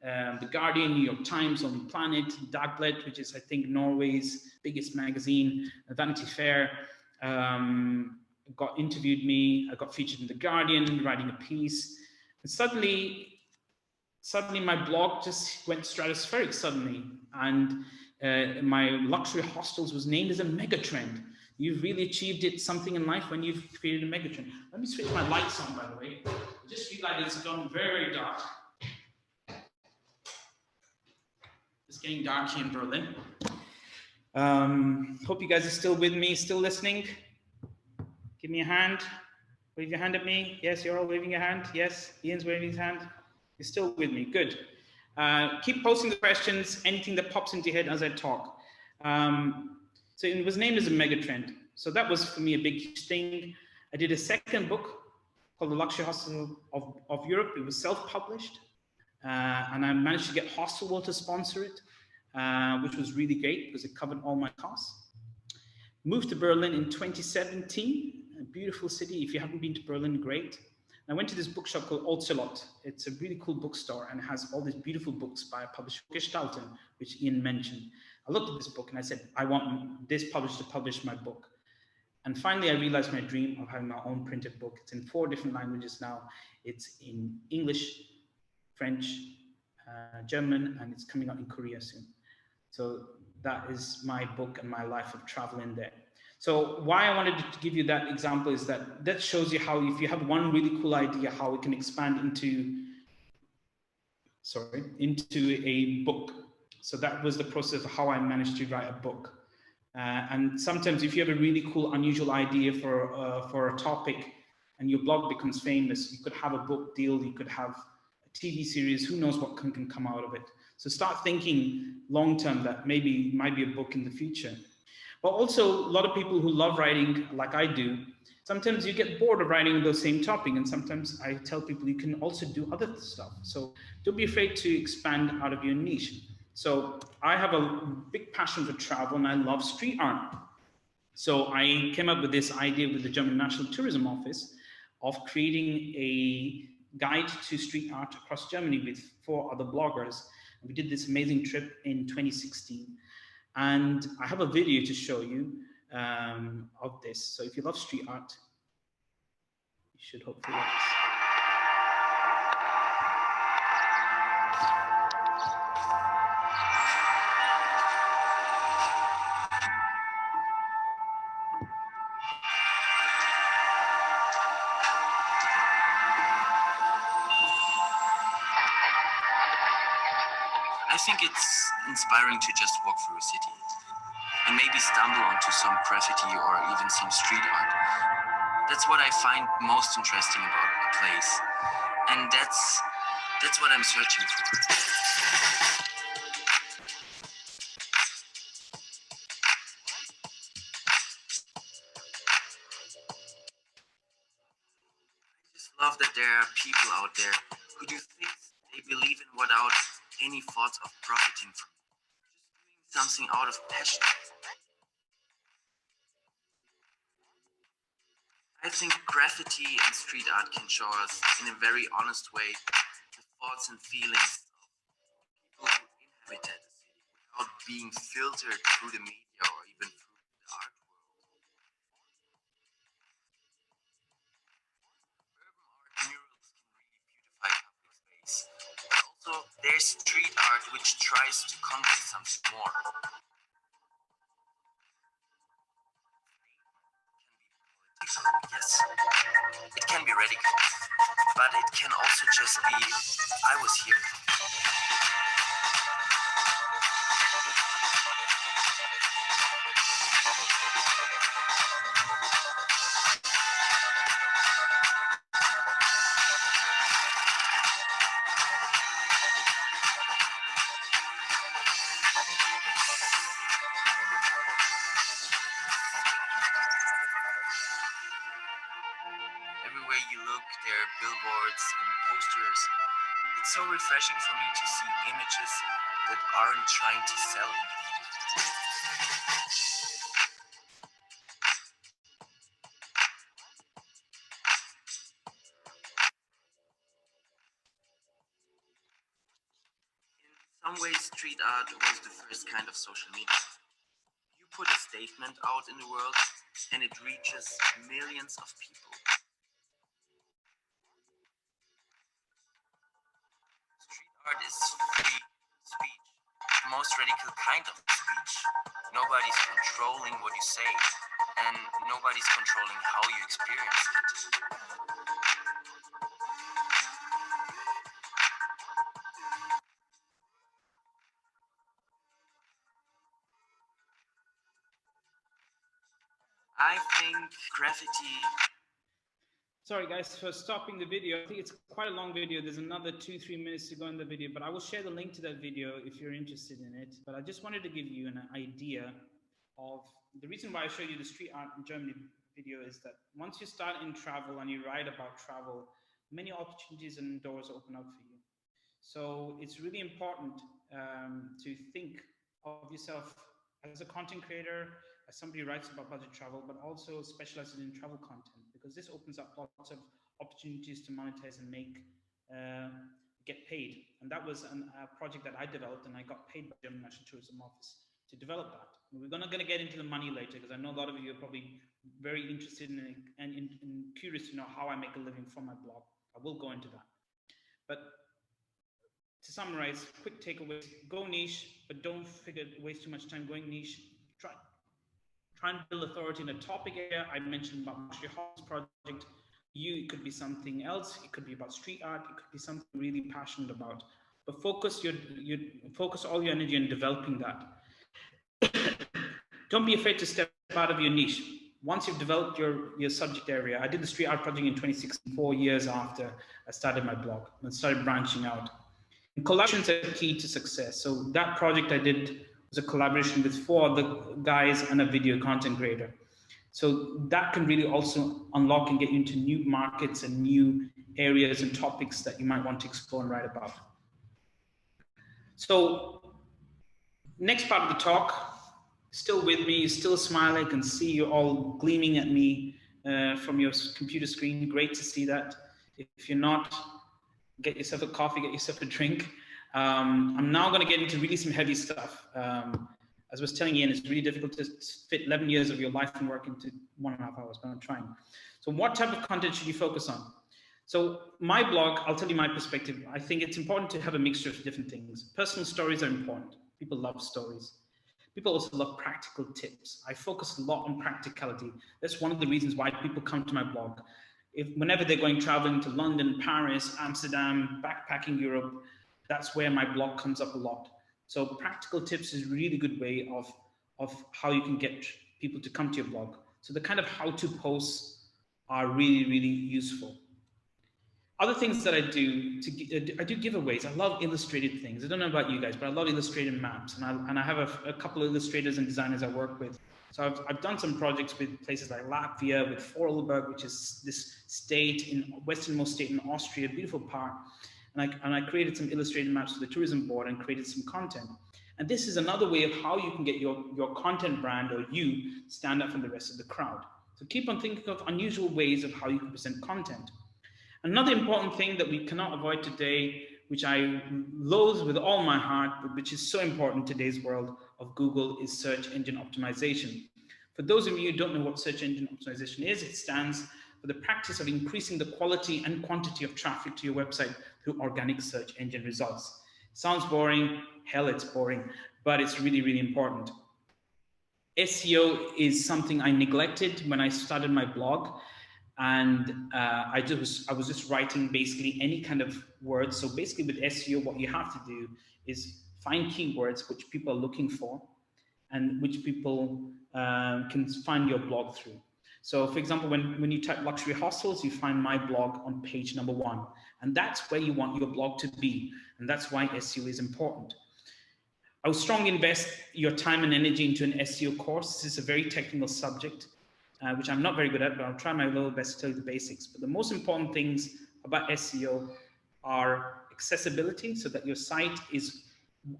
The Guardian, New York Times, Only Planet, Dagbladet, which is, I think, Norway's biggest magazine, Vanity Fair, interviewed me. I got featured in The Guardian, writing a piece. And suddenly my blog just went stratospheric suddenly. And my luxury hostels was named as a mega trend. You've really achieved something in life when you've created a megatrend. Let me switch my lights on, by the way. I just realized it's gone very dark. It's getting dark here in Berlin. Hope you guys are still with me, still listening. Give me a hand. Wave your hand at me. Yes, you're all waving your hand. Yes, Ian's waving his hand. You're still with me. Good. Keep posting the questions, anything that pops into your head as I talk. So it was named as a megatrend. So that was for me a big thing. I did a second book called The Luxury Hostel of Europe. It was self-published. And I managed to get Hostelworld to sponsor it, which was really great because it covered all my costs. Moved to Berlin in 2017, a beautiful city. If you haven't been to Berlin, great. And I went to this bookshop called Ocelot. It's a really cool bookstore and it has all these beautiful books by a publisher, Gestalten, which Ian mentioned. I looked at this book and I said, I want this publisher to publish my book. And finally, I realized my dream of having my own printed book. It's in 4 different languages now. It's in English, French, German, and it's coming out in Korea soon. So that is my book and my life of travel in there. So why I wanted to give you that example is that shows you how if you have one really cool idea, how it can expand into a book. So that was the process of how I managed to write a book. And sometimes if you have a really cool, unusual idea for a topic and your blog becomes famous, you could have a book deal, you could have a TV series, who knows what can come out of it. So start thinking long-term that maybe it might be a book in the future. But also a lot of people who love writing like I do, sometimes you get bored of writing the same topic. And sometimes I tell people you can also do other stuff. So don't be afraid to expand out of your niche. So I have a big passion for travel and I love street art. So I came up with this idea with the German National Tourism Office of creating a guide to street art across Germany with 4 other bloggers. We did this amazing trip in 2016. And I have a video to show you of this. So if you love street art, you should hopefully like this. I think it's inspiring to just walk through a city and maybe stumble onto some graffiti or even some street art. That's what I find most interesting about a place, and that's what I'm searching for. I just love that there are people out there who do things they believe in without any thoughts of profiting from it. Just doing something out of passion. I think graffiti and street art can show us in a very honest way the thoughts and feelings of people who inhabited the city without being filtered through the media or even through the art world. Urban art murals can really beautify public space, but also there's street art which tries to convey something more. Yes, it can be radical, but it can also just be, I was here. Everywhere you look, there are billboards and posters. It's so refreshing for me to see images that aren't trying to sell anything. In some ways, street art was the first kind of social media. You put a statement out in the world and it reaches millions of people. Street art is free speech, the most radical kind of speech. Nobody's controlling what you say, and nobody's controlling how you experience it. I think graffiti. Sorry guys for stopping the video. I think it's quite a long video. There's another 2-3 minutes to go in the video, but I will share the link to that video if you're interested in it. But I just wanted to give you an idea of the reason why I show you the street art in Germany video is that once you start in travel and you write about travel, many opportunities and doors open up for you. So it's really important to think of yourself as a content creator, as somebody who writes about budget travel, but also specializes in travel content, because this opens up lots of opportunities to monetize and make get paid. And that was a project that I developed, and I got paid by the German National Tourism Office to develop that. And we're going to get into the money later, because I know a lot of you are probably very interested in and curious to know how I make a living from my blog. I will go into that. But to summarize, quick takeaways: go niche, but don't waste too much time going niche. Try and build authority in a topic area. I mentioned about Master Hall's project. It could be something else. It could be about street art. It could be something really passionate about. But focus focus all your energy on developing that. Don't be afraid to step out of your niche. Once you've developed your subject area, I did the street art project in 2016, 4 years after I started my blog and started branching out. And collaborations are key to success. So that project I did was a collaboration with 4 other guys and a video content creator. So that can really also unlock and get you into new markets and new areas and topics that you might want to explore and write about. So next part of the talk, still with me, still smiling. I can see you all gleaming at me from your computer screen. Great to see that. If you're not, get yourself a coffee, get yourself a drink. I'm now going to get into really some heavy stuff. As I was telling Ian, it's really difficult to fit 11 years of your life and work into 1.5 hours, but I'm trying. So what type of content should you focus on? So my blog, I'll tell you my perspective. I think it's important to have a mixture of different things. Personal stories are important. People love stories. People also love practical tips. I focus a lot on practicality. That's one of the reasons why people come to my blog. Whenever they're going traveling to London, Paris, Amsterdam, backpacking Europe, that's where my blog comes up a lot. So practical tips is a really good way of how you can get people to come to your blog. So the kind of how-to posts are really, really useful. Other things that I do, I do giveaways. I love illustrated things. I don't know about you guys, but I love illustrated maps. And I have a couple of illustrators and designers I work with. So I've done some projects with places like Latvia, with Vorarlberg, which is this state westernmost state in Austria, beautiful park. And I created some illustrated maps for the tourism board and created some content. And this is another way of how you can get your content brand or you stand out from the rest of the crowd. So keep on thinking of unusual ways of how you can present content. Another important thing that we cannot avoid today, which I loathe with all my heart, but which is so important in today's world of Google, is search engine optimization. For those of you who don't know what search engine optimization is, it stands for the practice of increasing the quality and quantity of traffic to your website through organic search engine results. Sounds boring, hell, it's boring, but it's really, really important. SEO is something I neglected when I started my blog. And I was just writing basically any kind of words. So basically with SEO, what you have to do is find keywords which people are looking for and which people can find your blog through. So for example, when you type luxury hostels, you find my blog on page number 1. And that's where you want your blog to be. And that's why SEO is important. I would strongly invest your time and energy into an SEO course. This is a very technical subject. Which I'm not very good at, but I'll try my little best to tell you the basics. But the most important things about SEO are accessibility, so that your site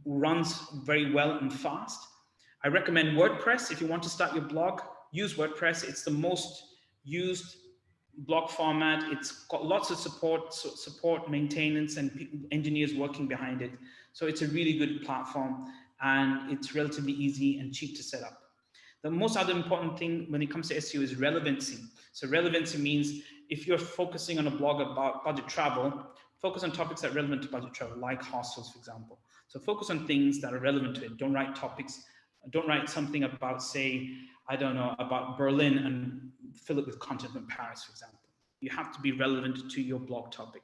runs very well and fast. I recommend WordPress. If you want to start your blog, use WordPress. It's the most used blog format. It's got lots of support, maintenance, and engineers working behind it. So it's a really good platform, and it's relatively easy and cheap to set up. The most other important thing when it comes to SEO is relevancy. So relevancy means if you're focusing on a blog about budget travel, focus on topics that are relevant to budget travel, like hostels, for example. So focus on things that are relevant to it. Don't write something about, say, I don't know, about Berlin and fill it with content from Paris, for example. You have to be relevant to your blog topic.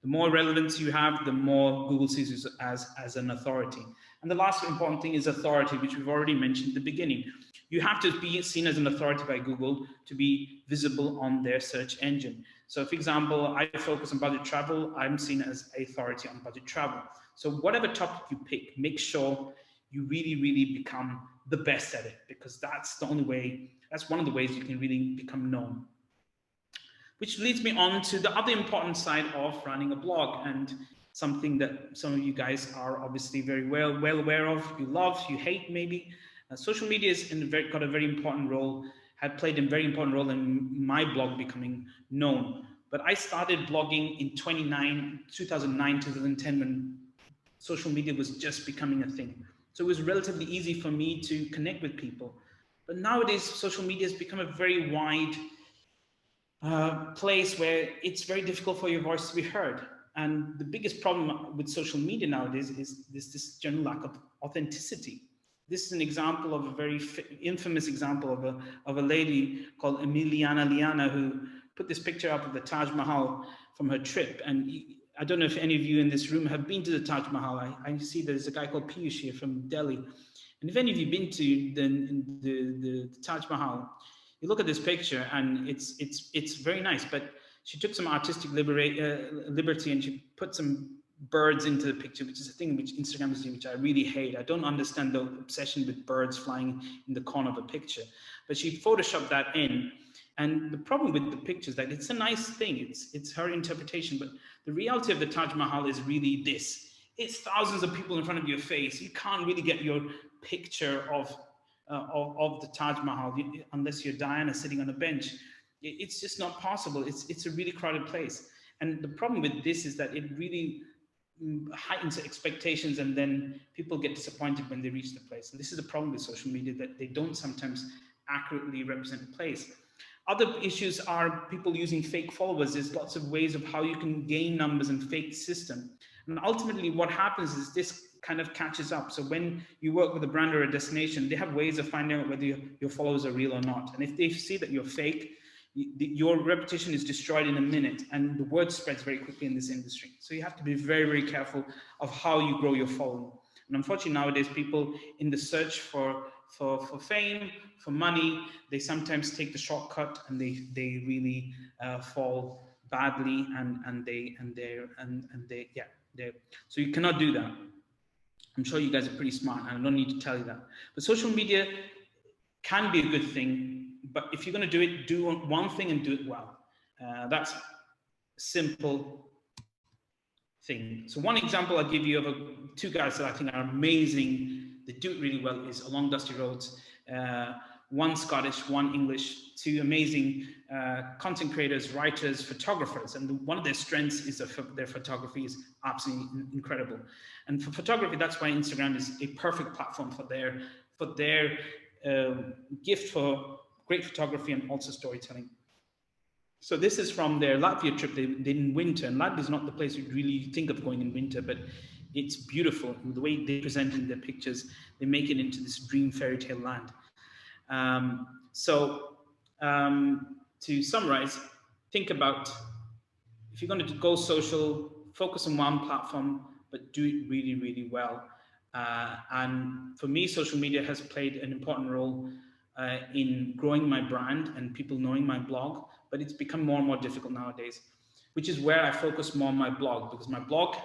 The more relevance you have, the more Google sees you as an authority. And the last important thing is authority, which we've already mentioned at the beginning. You have to be seen as an authority by Google to be visible on their search engine. So for example, I focus on budget travel. I'm seen as an authority on budget travel. So whatever topic you pick, make sure you really, really become the best at it, because that's one of the ways you can really become known. Which leads me on to the other important side of running a blog, and something that some of you guys are obviously very well aware of, you love, you hate maybe. Social media has got a very important role, had played a very important role in my blog becoming known. But I started blogging in 2009, 2010, when social media was just becoming a thing. So it was relatively easy for me to connect with people. But nowadays, social media has become a very wide place where it's very difficult for your voice to be heard. And the biggest problem with social media nowadays is this general lack of authenticity. This is an example of a very infamous example of a lady called Emiliana Liana, who put this picture up of the Taj Mahal from her trip. And I don't know if any of you in this room have been to the Taj Mahal. I see there's a guy called Piyush here from Delhi. And if any of you have been to the Taj Mahal, you look at this picture and it's very nice, but she took some artistic liberty and she put some birds into the picture, which is a thing which Instagram is doing, which I really hate. I don't understand the obsession with birds flying in the corner of a picture, but she photoshopped that in. And the problem with the picture is that it's a nice thing. It's her interpretation, but the reality of the Taj Mahal is really this. It's thousands of people in front of your face. You can't really get your picture of the Taj Mahal unless you're Diana sitting on a bench. It's just not possible. It's a really crowded place. And the problem with this is that it really heightens expectations, and then people get disappointed when they reach the place. And this is the problem with social media, that they don't sometimes accurately represent the place. Other issues are people using fake followers. There's lots of ways of how you can gain numbers and fake system. And ultimately what happens is this kind of catches up. So when you work with a brand or a destination, they have ways of finding out whether your followers are real or not. And if they see that you're fake, your reputation is destroyed in a minute, and the word spreads very quickly in this industry. So you have to be very, very careful of how you grow your following. And unfortunately nowadays, people in the search for fame, for money, they sometimes take the shortcut, and they really fall badly, so you cannot do that. I'm sure you guys are pretty smart, and I don't need to tell you that. But social media can be a good thing, but if you're going to do it, do one thing and do it well. That's a simple thing. So one example I'll give you of two guys that I think are amazing, they do it really well, is Along Dusty Roads. One Scottish, one English, two amazing content creators, writers, photographers. And one of their strengths is their photography is absolutely incredible. And for photography, that's why Instagram is a perfect platform for their gift for great photography and also storytelling. So this is from their Latvia trip. They did in winter, and Latvia is not the place you'd really think of going in winter, but it's beautiful. And the way they present in their pictures, they make it into this dream fairy tale land. To summarize, think about, if you're going to go social, focus on one platform, but do it really, really well. And for me, social media has played an important role in growing my brand and people knowing my blog, but it's become more and more difficult nowadays, which is where I focus more on my blog, because my blog,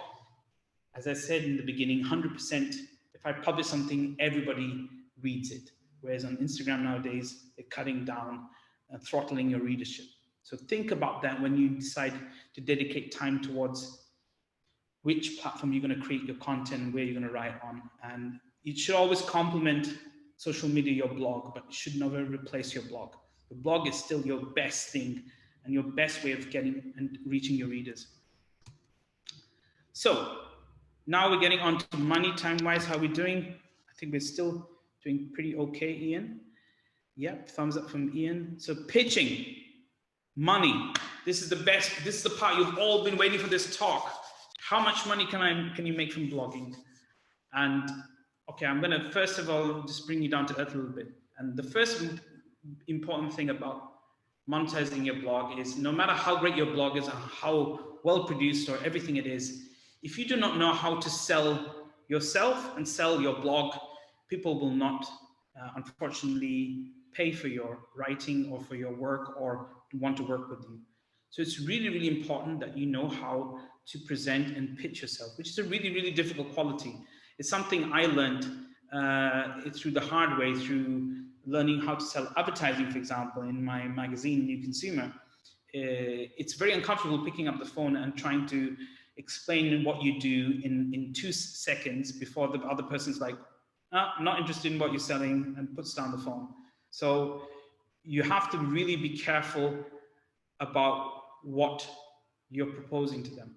as I said in the beginning, 100%, if I publish something, everybody reads it. Whereas on Instagram nowadays, they're cutting down and throttling your readership. So think about that when you decide to dedicate time towards which platform you're going to create your content and where you're going to write on. And it should always complement social media, your blog, but it should never replace your blog. The blog is still your best thing and your best way of getting and reaching your readers. So now we're getting on to money time-wise. How are we doing? I think we're still doing pretty okay, Ian. Yep, thumbs up from Ian. So pitching, money. This is the best. This is the part you've all been waiting for, this talk. How much money can you make from blogging? And okay, I'm gonna first of all just bring you down to earth a little bit. And the first important thing about monetizing your blog is, no matter how great your blog is, or how well produced or everything it is, if you do not know how to sell yourself and sell your blog, people will not, unfortunately, pay for your writing or for your work or want to work with you. So it's really, really important that you know how to present and pitch yourself, which is a really, really difficult quality. It's something I learned through the hard way, through learning how to sell advertising, for example, in my magazine, New Consumer. It's very uncomfortable picking up the phone and trying to explain what you do in 2 seconds before the other person's like, I'm not interested in what you're selling, and puts down the phone. So you have to really be careful about what you're proposing to them.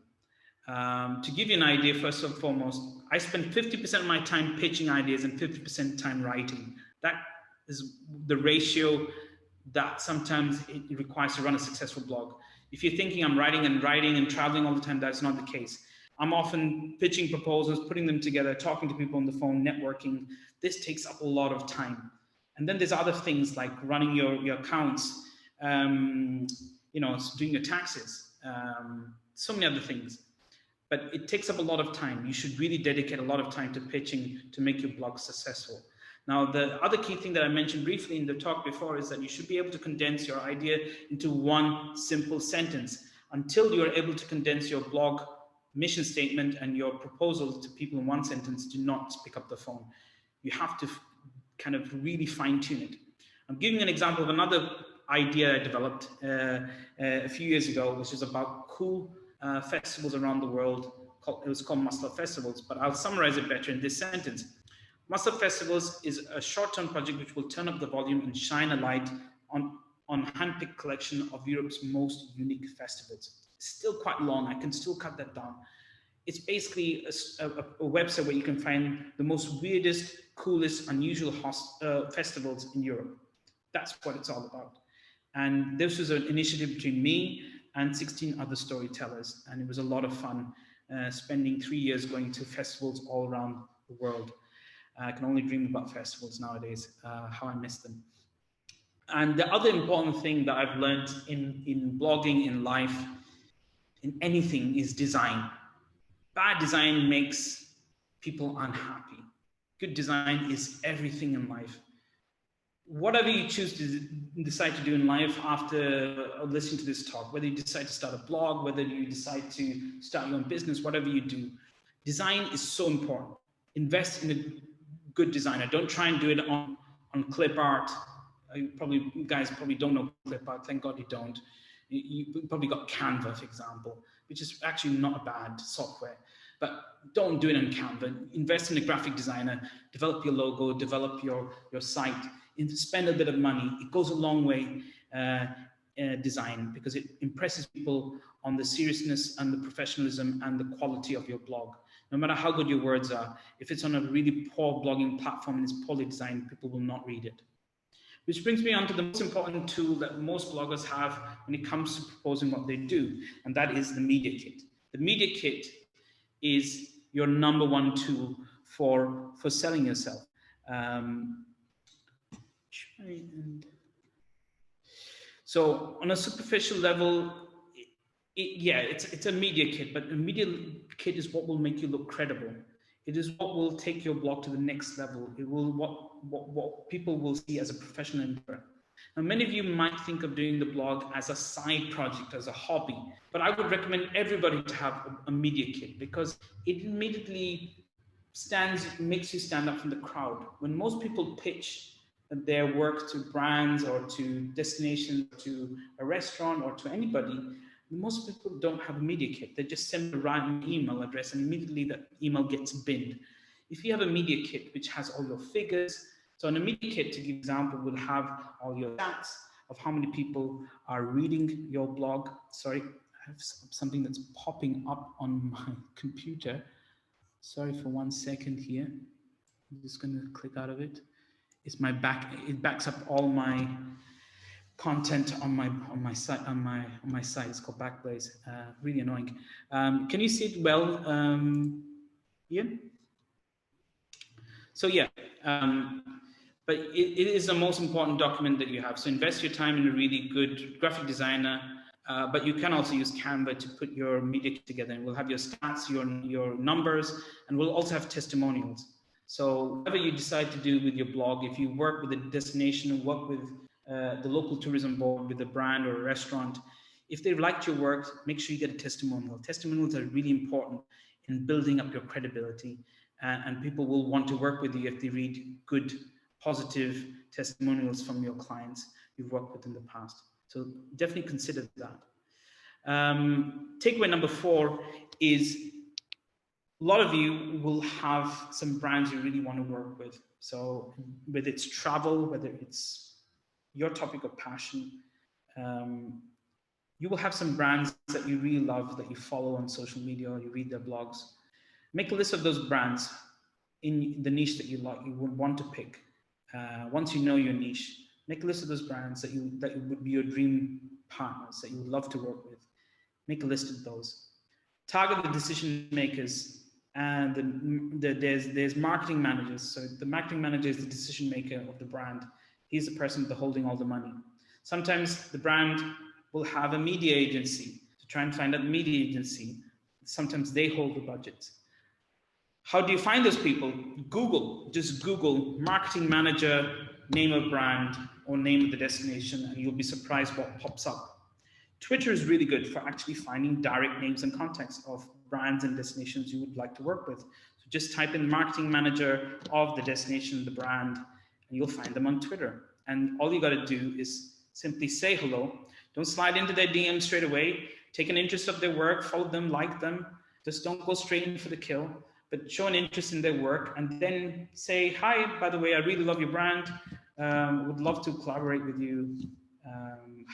To give you an idea, first and foremost, I spend 50% of my time pitching ideas and 50% time writing. That is the ratio that sometimes it requires to run a successful blog. If you're thinking I'm writing and traveling all the time, that's not the case. I'm often pitching proposals, putting them together, talking to people on the phone, networking. This takes up a lot of time. And then there's other things like running your accounts, doing your taxes, so many other things. But it takes up a lot of time. You should really dedicate a lot of time to pitching to make your blog successful. Now, the other key thing that I mentioned briefly in the talk before is that you should be able to condense your idea into one simple sentence. Until you're able to condense your blog mission statement and your proposal to people in one sentence, do not pick up the phone. You have to kind of really fine tune it. I'm giving an example of another idea I developed a few years ago, which is about cool festivals around the world. It was called Must Love Festivals, but I'll summarize it better in this sentence. Must Love Festivals is a short-term project which will turn up the volume and shine a light on hand-picked collection of Europe's most unique festivals. It's still quite long. I can still cut that down. It's basically a website where you can find the most weirdest, coolest, unusual festivals in Europe. That's what it's all about. And this was an initiative between me and 16 other storytellers. And it was a lot of fun spending 3 years going to festivals all around the world. I can only dream about festivals nowadays, how I miss them. And the other important thing that I've learned in blogging, in life, in anything is design. Bad design makes people unhappy. Good design is everything in life. Whatever you choose to decide to do in life after listening to this talk, whether you decide to start a blog, whether you decide to start your own business, whatever you do, design is so important. Invest in a good designer. Don't try and do it on clip art. You guys probably don't know clip art. Thank God you don't. You probably got Canva, for example, which is actually not a bad software. But don't do it on Canva. Invest in a graphic designer, develop your logo, develop your site, and spend a bit of money. It goes a long way, design, because it impresses people on the seriousness and the professionalism and the quality of your blog. No matter how good your words are, if it's on a really poor blogging platform and it's poorly designed, people will not read it. Which brings me on to the most important tool that most bloggers have when it comes to proposing what they do, and that is the media kit. The media kit is your number one tool for selling yourself. So on a superficial level, it's a media kit, but a media kit is what will make you look credible. It is what will take your blog to the next level. It will what people will see as a professional endeavor. Now, many of you might think of doing the blog as a side project, as a hobby, but I would recommend everybody to have a media kit, because it immediately makes you stand up from the crowd. When most people pitch their work to brands or to destinations, to a restaurant or to anybody, most people don't have a media kit. They just send a random email address and immediately that email gets binned. If you have a media kit which has all your figures, so in a media kit, to give an example, will have all your stats of how many people are reading your blog. Sorry, I have something that's popping up on my computer. Sorry for 1 second here. I'm just going to click out of it. It's my back. It backs up all my content on my site. It's called Backblaze. Really annoying. Can you see it well, Ian? So yeah, but it is the most important document that you have. So invest your time in a really good graphic designer. But you can also use Canva to put your media together, and we'll have your stats, your numbers, and we'll also have testimonials. So whatever you decide to do with your blog, if you work with a destination, work with the local tourism board, with a brand or a restaurant, if they've liked your work, make sure you get a testimonial. Testimonials are really important in building up your credibility, and people will want to work with you if they read good, positive testimonials from your clients you've worked with in the past. So definitely consider that. Takeaway number 4 is a lot of you will have some brands you really want to work with. So whether it's travel, whether it's your topic of passion, you will have some brands that you really love, that you follow on social media or you read their blogs. Make a list of those brands in the niche that you like, you would want to pick. Once you know your niche, make a list of those brands that would be your dream partners, that you would love to work with. Make a list of those. Target the decision makers, and there's marketing managers. So the marketing manager is the decision maker of the brand. He's the person holding all the money. Sometimes the brand will have a media agency to try and find out the media agency. Sometimes they hold the budget. How do you find those people? Google. Just Google marketing manager, name of brand, or name of the destination, and you'll be surprised what pops up. Twitter is really good for actually finding direct names and contacts of brands and destinations you would like to work with. So just type in marketing manager of the destination, the brand, and you'll find them on Twitter. And all you got to do is simply say hello. Don't slide into their DM straight away. Take an interest of their work, follow them, like them. Just don't go straight in for the kill, but show an interest in their work, and then say, hi, by the way, I really love your brand. Would love to collaborate with you.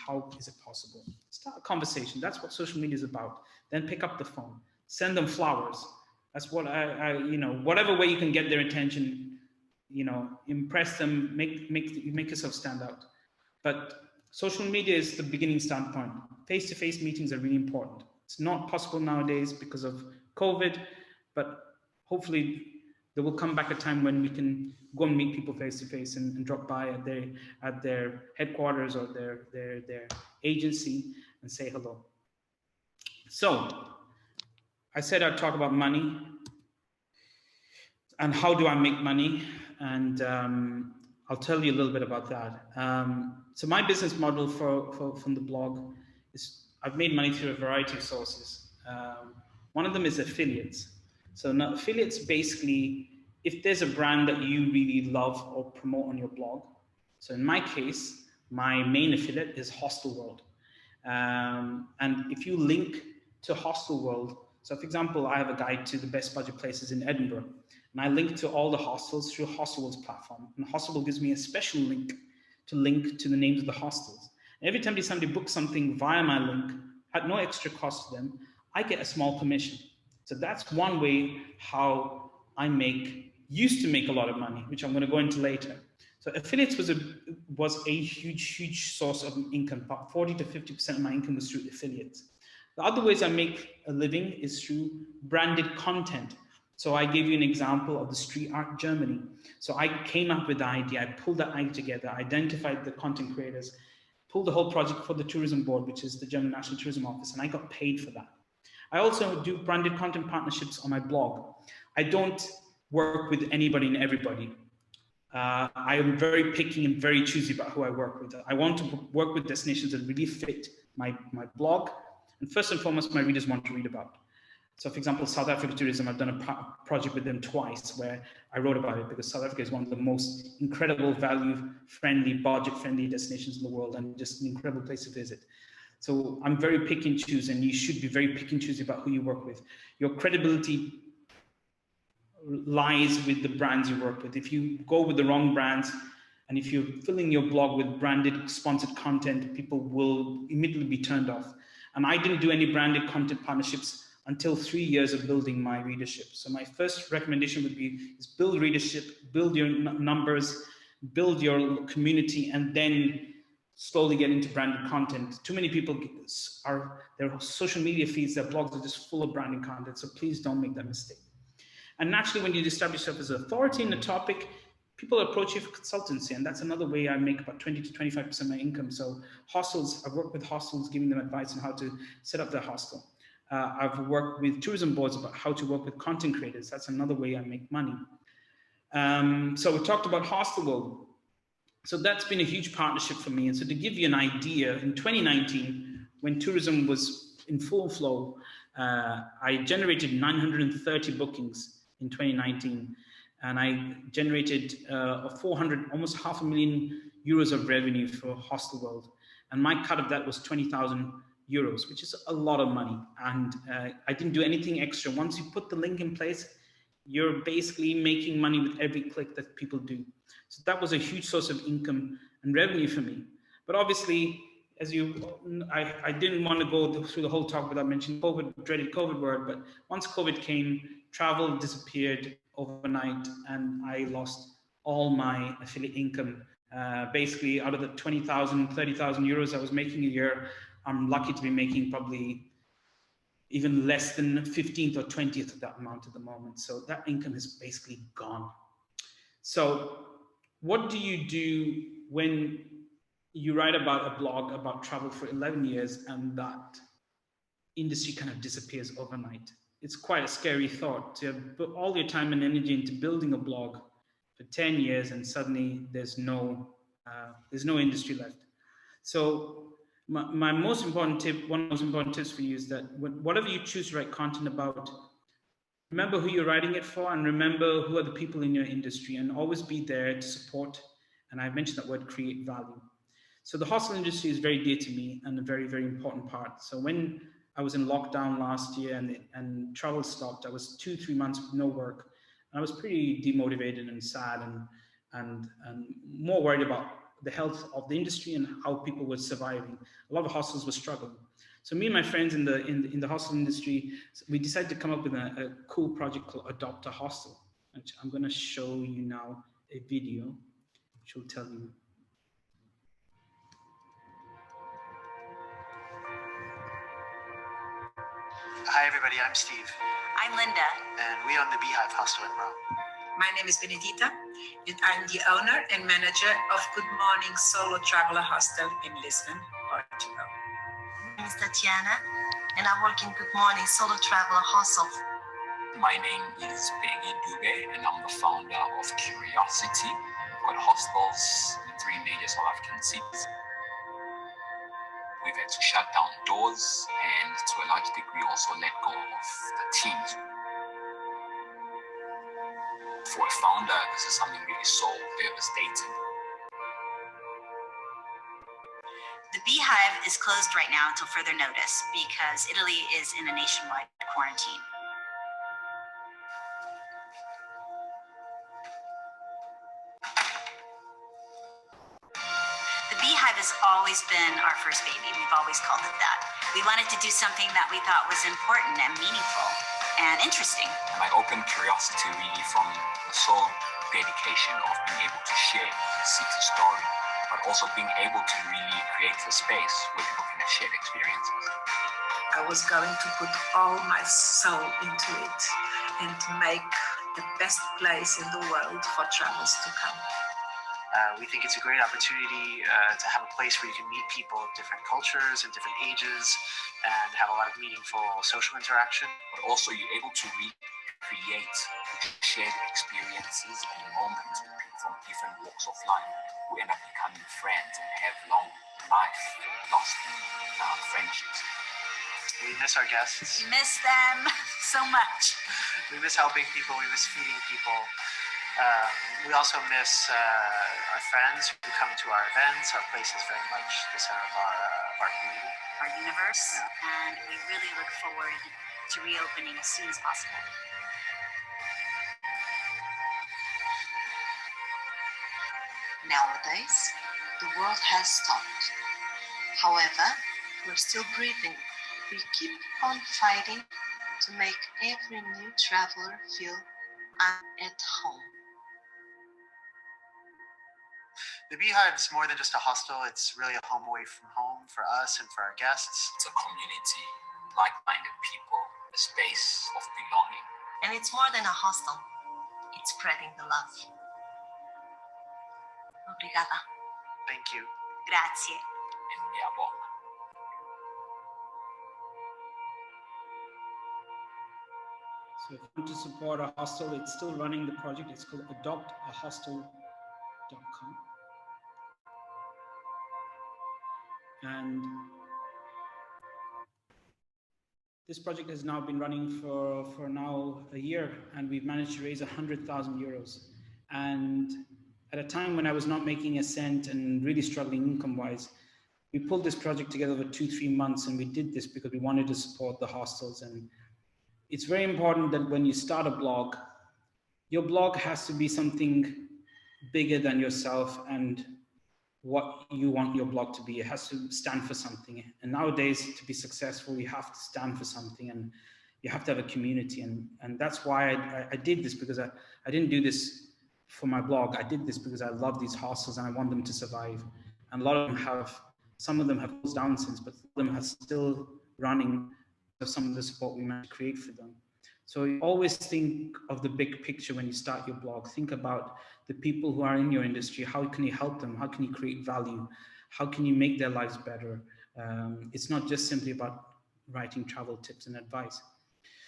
How is it possible? Start a conversation. That's what social media is about. Then pick up the phone. Send them flowers. That's what you know, whatever way you can get their attention, you know, impress them, make yourself stand out. But social media is the beginning standpoint. Face-to-face meetings are really important. It's not possible nowadays because of COVID, but hopefully there will come back a time when we can go and meet people face-to-face and drop by at their headquarters or their agency and say hello. So I said I'd talk about money and how do I make money, and I'll tell you a little bit about that. So my business model from the blog is I've made money through a variety of sources. One of them is affiliates. So now affiliates basically, if there's a brand that you really love or promote on your blog. So in my case, my main affiliate is Hostelworld. And if you link to Hostelworld, so for example, I have a guide to the best budget places in Edinburgh, and I link to all the hostels through Hostelworld's platform. And Hostelworld gives me a special link to the names of the hostels. And every time somebody books something via my link, at no extra cost to them, I get a small commission. So that's one way how I used to make a lot of money, which I'm going to go into later. So affiliates was a huge source of income. About 40 to 50% of my income was through affiliates. The other ways I make a living is through branded content. So I gave you an example of the street art Germany. So I came up with the idea, I pulled that idea together, identified the content creators, pulled the whole project for the tourism board, which is the German National Tourism Office, and I got paid for that. I also do branded content partnerships on my blog. I don't work with anybody and everybody. I am very picky and very choosy about who I work with. I want to work with destinations that really fit my blog. And first and foremost, my readers want to read about. So for example, South Africa Tourism, I've done a project with them twice where I wrote about it because South Africa is one of the most incredible, value-friendly, budget-friendly destinations in the world and just an incredible place to visit. So I'm very picky and choosy, and you should be very picky and choosy about who you work with. Your credibility lies with the brands you work with. If you go with the wrong brands, and if you're filling your blog with branded sponsored content, people will immediately be turned off. And I didn't do any branded content partnerships until 3 years of building my readership. So my first recommendation would be is build readership, build your numbers, build your community, and then slowly get into branded content. Too many people their social media feeds, their blogs are just full of branded content. So please don't make that mistake. And naturally, when you establish yourself as an authority in a topic, people approach you for consultancy. And that's another way I make about 20 to 25% of my income. So hostels, I've worked with hostels, giving them advice on how to set up their hostel. I've worked with tourism boards about how to work with content creators. That's another way I make money. So we talked about Hostelworld. So that's been a huge partnership for me. And so to give you an idea, in 2019, when tourism was in full flow, I generated 930 bookings in 2019. And I generated almost €500,000 of revenue for Hostelworld. And my cut of that was 20,000 euros, which is a lot of money. And I didn't do anything extra. Once you put the link in place, you're basically making money with every click that people do. So that was a huge source of income and revenue for me. But obviously, I didn't want to go through the whole talk without mentioning COVID, dreaded COVID word, but once COVID came, travel disappeared overnight and I lost all my affiliate income. Basically, out of the 20,000, 30,000 euros I was making a year, I'm lucky to be making probably even less than 15th or 20th of that amount at the moment. So that income is basically gone. So what do you do when you write about a blog about travel for 11 years and that industry kind of disappears overnight? It's quite a scary thought to put all your time and energy into building a blog for 10 years and suddenly there's no industry left. So my most important tip, one of the most important tips for you is that whatever you choose to write content about, remember who you're writing it for and remember who are the people in your industry and always be there to support. And I've mentioned that word, create value. So the hostel industry is very dear to me and a very, very important part. So when I was in lockdown last year and travel stopped, I was 2-3 months with no work. And I was pretty demotivated and sad and more worried about the health of the industry and how people were surviving. A lot of hostels were struggling. So me and my friends in the hostel industry, we decided to come up with a cool project called Adopt a Hostel. Which I'm going to show you now a video, which will tell you. Hi everybody, I'm Steve. I'm Linda. And we own the Beehive Hostel in Rome. My name is Benedita, and I'm the owner and manager of Good Morning Solo Traveller Hostel in Lisbon, Portugal. My name is Tatiana, and I work in Good Morning Solo Traveller Hostel. My name is Benny Dube, and I'm the founder of Curiosity. We've got hostels in 3 major South African cities. We've had to shut down doors and to a large degree also let go of the teams. For a founder, this is something really so devastating. The Beehive is closed right now until further notice because Italy is in a nationwide quarantine. The Beehive has always been our first baby. We've always called it that. We wanted to do something that we thought was important and meaningful and interesting. And I opened Curiosity really from the sole dedication of being able to share the city story, but also being able to really create a space where people can have shared experiences. I was going to put all my soul into it and to make the best place in the world for travels to come. We think it's a great opportunity to have a place where you can meet people of different cultures and different ages and have a lot of meaningful social interaction. But also you're able to recreate shared experiences and moments with people from different walks of life who end up becoming friends and have long life-lasting friendships. We miss our guests. We miss them so much. We miss helping people. We miss feeding people. We also miss our friends who come to our events. Our place is very much the center of our community. Our universe, and we really look forward to reopening as soon as possible. Nowadays, the world has stopped. However, we're still breathing. We keep on fighting to make every new traveler feel at home. The Beehive is more than just a hostel. It's really a home away from home for us and for our guests. It's a community, like-minded people, a space of belonging. And it's more than a hostel. It's spreading the love. Obrigada. Thank you. Grazie. And Miyabonga. So if you want to support a hostel, it's still running the project. It's called adoptahostel.com. And this project has now been running for now a year, and we've managed to raise 100,000 euros. And at a time when I was not making a cent and really struggling income-wise, we pulled this project together over 2-3 months, and we did this because we wanted to support the hostels. And it's very important that when you start a blog, your blog has to be something bigger than yourself and what you want your blog to be. It has to stand for something. And nowadays, to be successful, you have to stand for something, and you have to have a community. And that's why I did this, because I didn't do this for my blog. I did this because I love these hostels and I want them to survive. And a lot of them some of them have closed down since, but some of them are still running of some of the support we managed to create for them. So you always think of the big picture when you start your blog. Think about the people who are in your industry. How can you help them? How can you create value? How can you make their lives better? It's not just simply about writing travel tips and advice.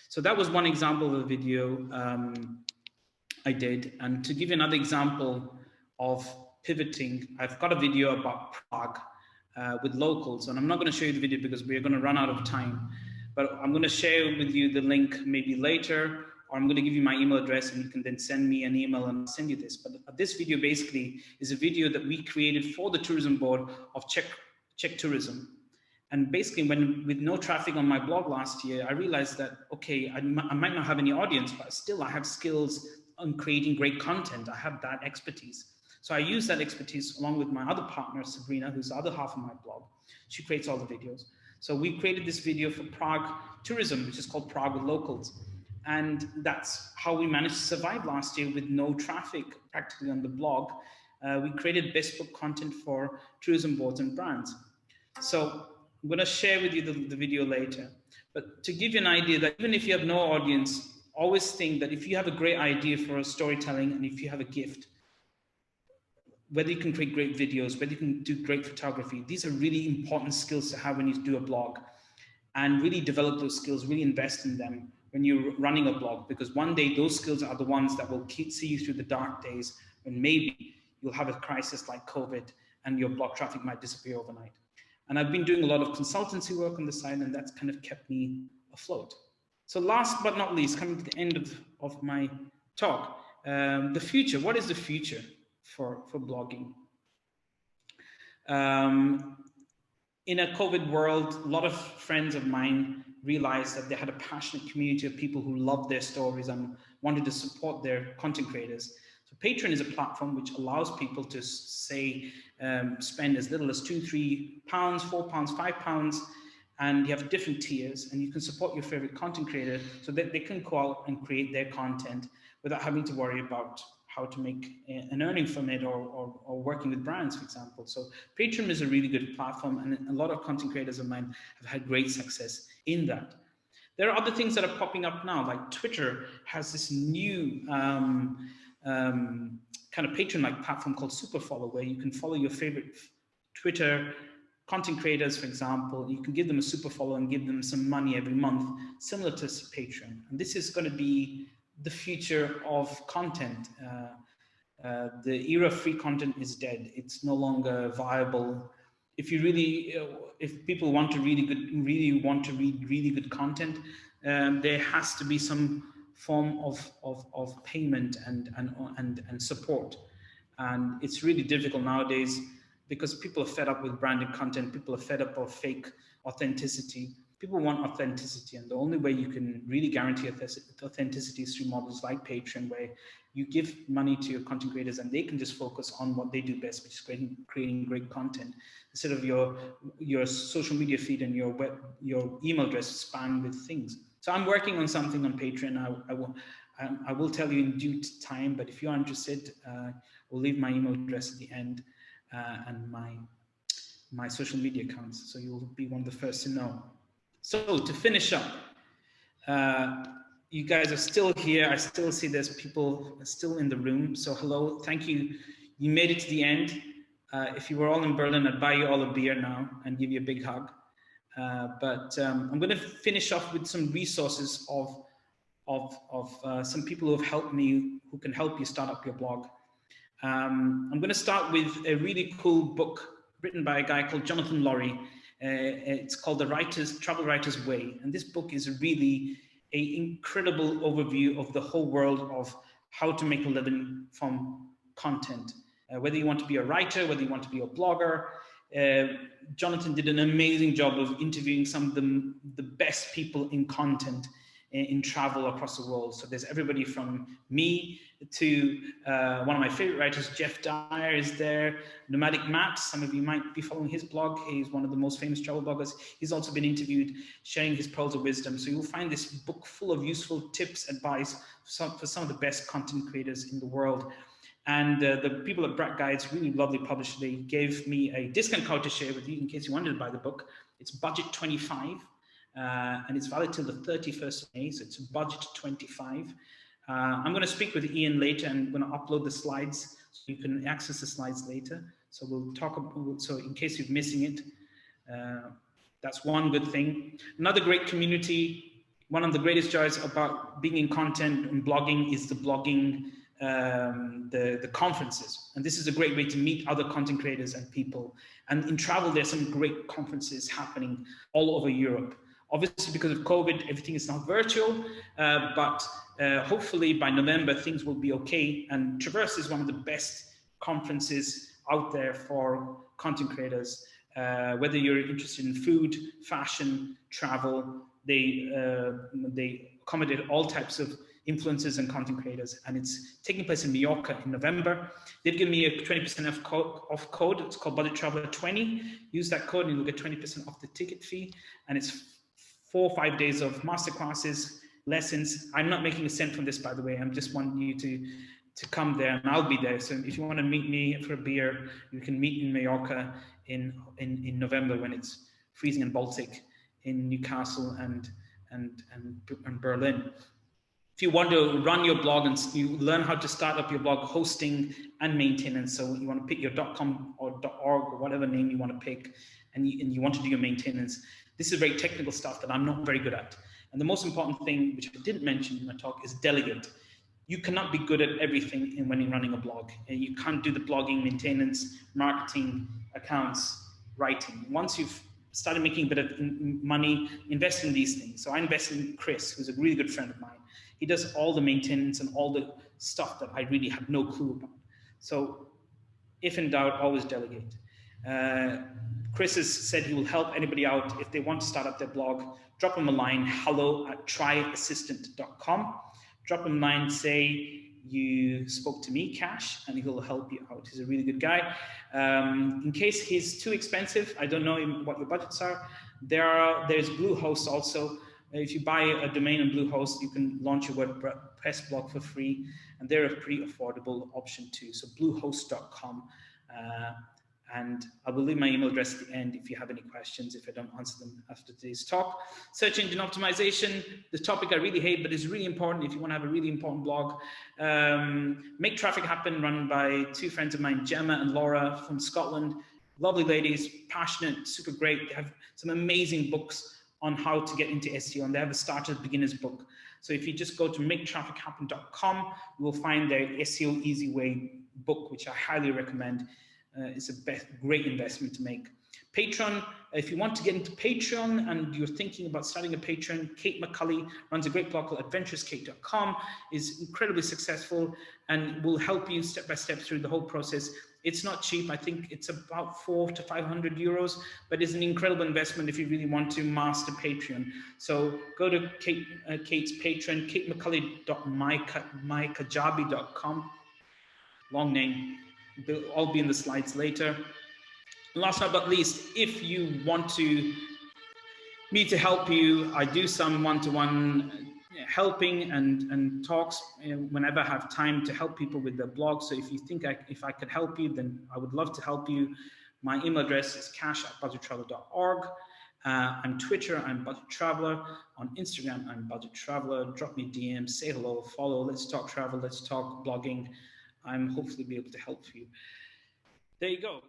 So that was one example of a video I did. And to give you another example of pivoting, I've got a video about Prague with locals. And I'm not going to show you the video because we're going to run out of time. But I'm going to share with you the link maybe later, or I'm going to give you my email address and you can then send me an email and I'll send you this. But this video basically is a video that we created for the tourism board of Czech tourism. And basically with no traffic on my blog last year, I realized that, okay, I might not have any audience, but still I have skills on creating great content. I have that expertise. So I use that expertise along with my other partner, Sabrina, who's the other half of my blog. She creates all the videos. So we created this video for Prague tourism, which is called Prague with Locals. And that's how we managed to survive last year with no traffic practically on the blog. We created bespoke content for tourism boards and brands. So I'm going to share with you the video later. But to give you an idea that even if you have no audience, always think that if you have a great idea for storytelling and if you have a gift, whether you can create great videos, whether you can do great photography, these are really important skills to have when you do a blog, and really develop those skills, really invest in them when you're running a blog, because one day those skills are the ones that will see you through the dark days when maybe you'll have a crisis like COVID and your blog traffic might disappear overnight. And I've been doing a lot of consultancy work on the side, and that's kind of kept me afloat. So last but not least, coming to the end of my talk, the future. What is the future for blogging? In a COVID world, a lot of friends of mine realized that they had a passionate community of people who loved their stories and wanted to support their content creators. So Patreon is a platform which allows people to say, spend as little as £2, £3, £4, £5, and you have different tiers, and you can support your favorite content creator so that they can go out and create their content without having to worry about how to make an earning from it, or working with brands, for example. So Patreon is a really good platform, and a lot of content creators of mine have had great success in that. There are other things that are popping up now, like Twitter has this new kind of Patreon-like platform called Super Follow, where you can follow your favorite Twitter content creators, for example. You can give them a super follow and give them some money every month, similar to Patreon. And this is going to be the future of content. The era of free content is dead. It's no longer viable. If you really, if people want to really want to read really good content, there has to be some form of payment and support. And it's really difficult nowadays because people are fed up with branded content. People are fed up of fake authenticity. People want authenticity, and the only way you can really guarantee authenticity is through models like Patreon, where you give money to your content creators and they can just focus on what they do best, which is creating great content, instead of your social media feed and your email address spam with things. So I'm working on something on Patreon. I will tell you in due time, but if you are interested, we'll leave my email address at the end and my social media accounts, so you'll be one of the first to know. So to finish up, you guys are still here. I still see there's people still in the room. So hello, thank you. You made it to the end. If you were all in Berlin, I'd buy you all a beer now and give you a big hug. But I'm going to finish off with some resources of some people who have helped me, who can help you start up your blog. I'm going to start with a really cool book written by a guy called Jonathan Laurie. It's called The Travel Writer's Way. And this book is really an incredible overview of the whole world of how to make a living from content. Whether you want to be a writer, whether you want to be a blogger, Jonathan did an amazing job of interviewing some of the best people in content in travel across the world. So there's everybody from me to one of my favorite writers, Jeff Dyer is there. Nomadic Matt, some of you might be following his blog. He's one of the most famous travel bloggers. He's also been interviewed, sharing his pearls of wisdom. So you'll find this book full of useful tips, advice for some of the best content creators in the world. And the people at Brat Guides, really lovely publisher, they gave me a discount code to share with you in case you wanted to buy the book. It's budget 25. And it's valid till the 31st of May, so it's budget 25. I'm going to speak with Ian later, and I'm going to upload the slides so you can access the slides later. So we'll talk about, so in case you're missing it, that's one good thing. Another great community, one of the greatest joys about being in content and blogging is the blogging, the conferences. And this is a great way to meet other content creators and people. And in travel, there's some great conferences happening all over Europe. Obviously, because of COVID, everything is now virtual, but hopefully by November, things will be okay. And Traverse is one of the best conferences out there for content creators. Whether you're interested in food, fashion, travel, they accommodate all types of influencers and content creators, and it's taking place in Mallorca in November. They've given me a 20% off code. It's called BudgetTraveller 20. Use that code and you'll get 20% off the ticket fee. And it's 4 or 5 days of masterclasses, lessons. I'm not making a cent from this, by the way. I'm just wanting you to come there, and I'll be there. So if you want to meet me for a beer, you can meet in Mallorca in November when it's freezing and Baltic, in Newcastle and Berlin. If you want to run your blog and you learn how to start up your blog hosting and maintenance, so you want to pick your .com or .org or whatever name you want to pick, and you want to do your maintenance, this is very technical stuff that I'm not very good at. And the most important thing, which I didn't mention in my talk, is delegate. You cannot be good at everything when you're running a blog. You can't do the blogging, maintenance, marketing, accounts, writing. Once you've started making a bit of money, invest in these things. So I invest in Chris, who's a really good friend of mine. He does all the maintenance and all the stuff that I really have no clue about. So if in doubt, always delegate. Chris has said he will help anybody out if they want to start up their blog. Drop him a line, hello@tryassistant.com. Drop him a line, say you spoke to me, Kash, and he'll help you out. He's a really good guy. In case he's too expensive, I don't know what your budgets are. There's Bluehost also. If you buy a domain on Bluehost, you can launch your WordPress blog for free, and they're a pretty affordable option too. So bluehost.com. And I will leave my email address at the end if you have any questions, if I don't answer them after today's talk. Search engine optimization, the topic I really hate, but is really important if you want to have a really important blog. Make Traffic Happen, run by two friends of mine, Gemma and Laura from Scotland. Lovely ladies, passionate, super great. They have some amazing books on how to get into SEO, and they have a starter's beginner's book. So if you just go to maketraffichappen.com, you will find their SEO Easy Way book, which I highly recommend. It's a great investment to make. Patreon, if you want to get into Patreon and you're thinking about starting a Patreon, Kate McCulley runs a great blog called adventurouskate.com, is incredibly successful and will help you step by step through the whole process. It's not cheap. I think it's about 400 to 500 euros, but it's an incredible investment if you really want to master Patreon. So go to Kate's Patreon, katemcculley.mykajabi.com. Long name. They'll all be in the slides later. Last but not least, if you want me to help you, I do some one-to-one helping and talks whenever I have time to help people with their blog. So if you think if I could help you, then I would love to help you. My email address is kash@budgettraveller.org. On Twitter, I'm BudgetTraveller. On Instagram, I'm BudgetTraveller. Drop me a DM, say hello, follow. Let's talk travel. Let's talk blogging. I'm hopefully be able to help you. There you go.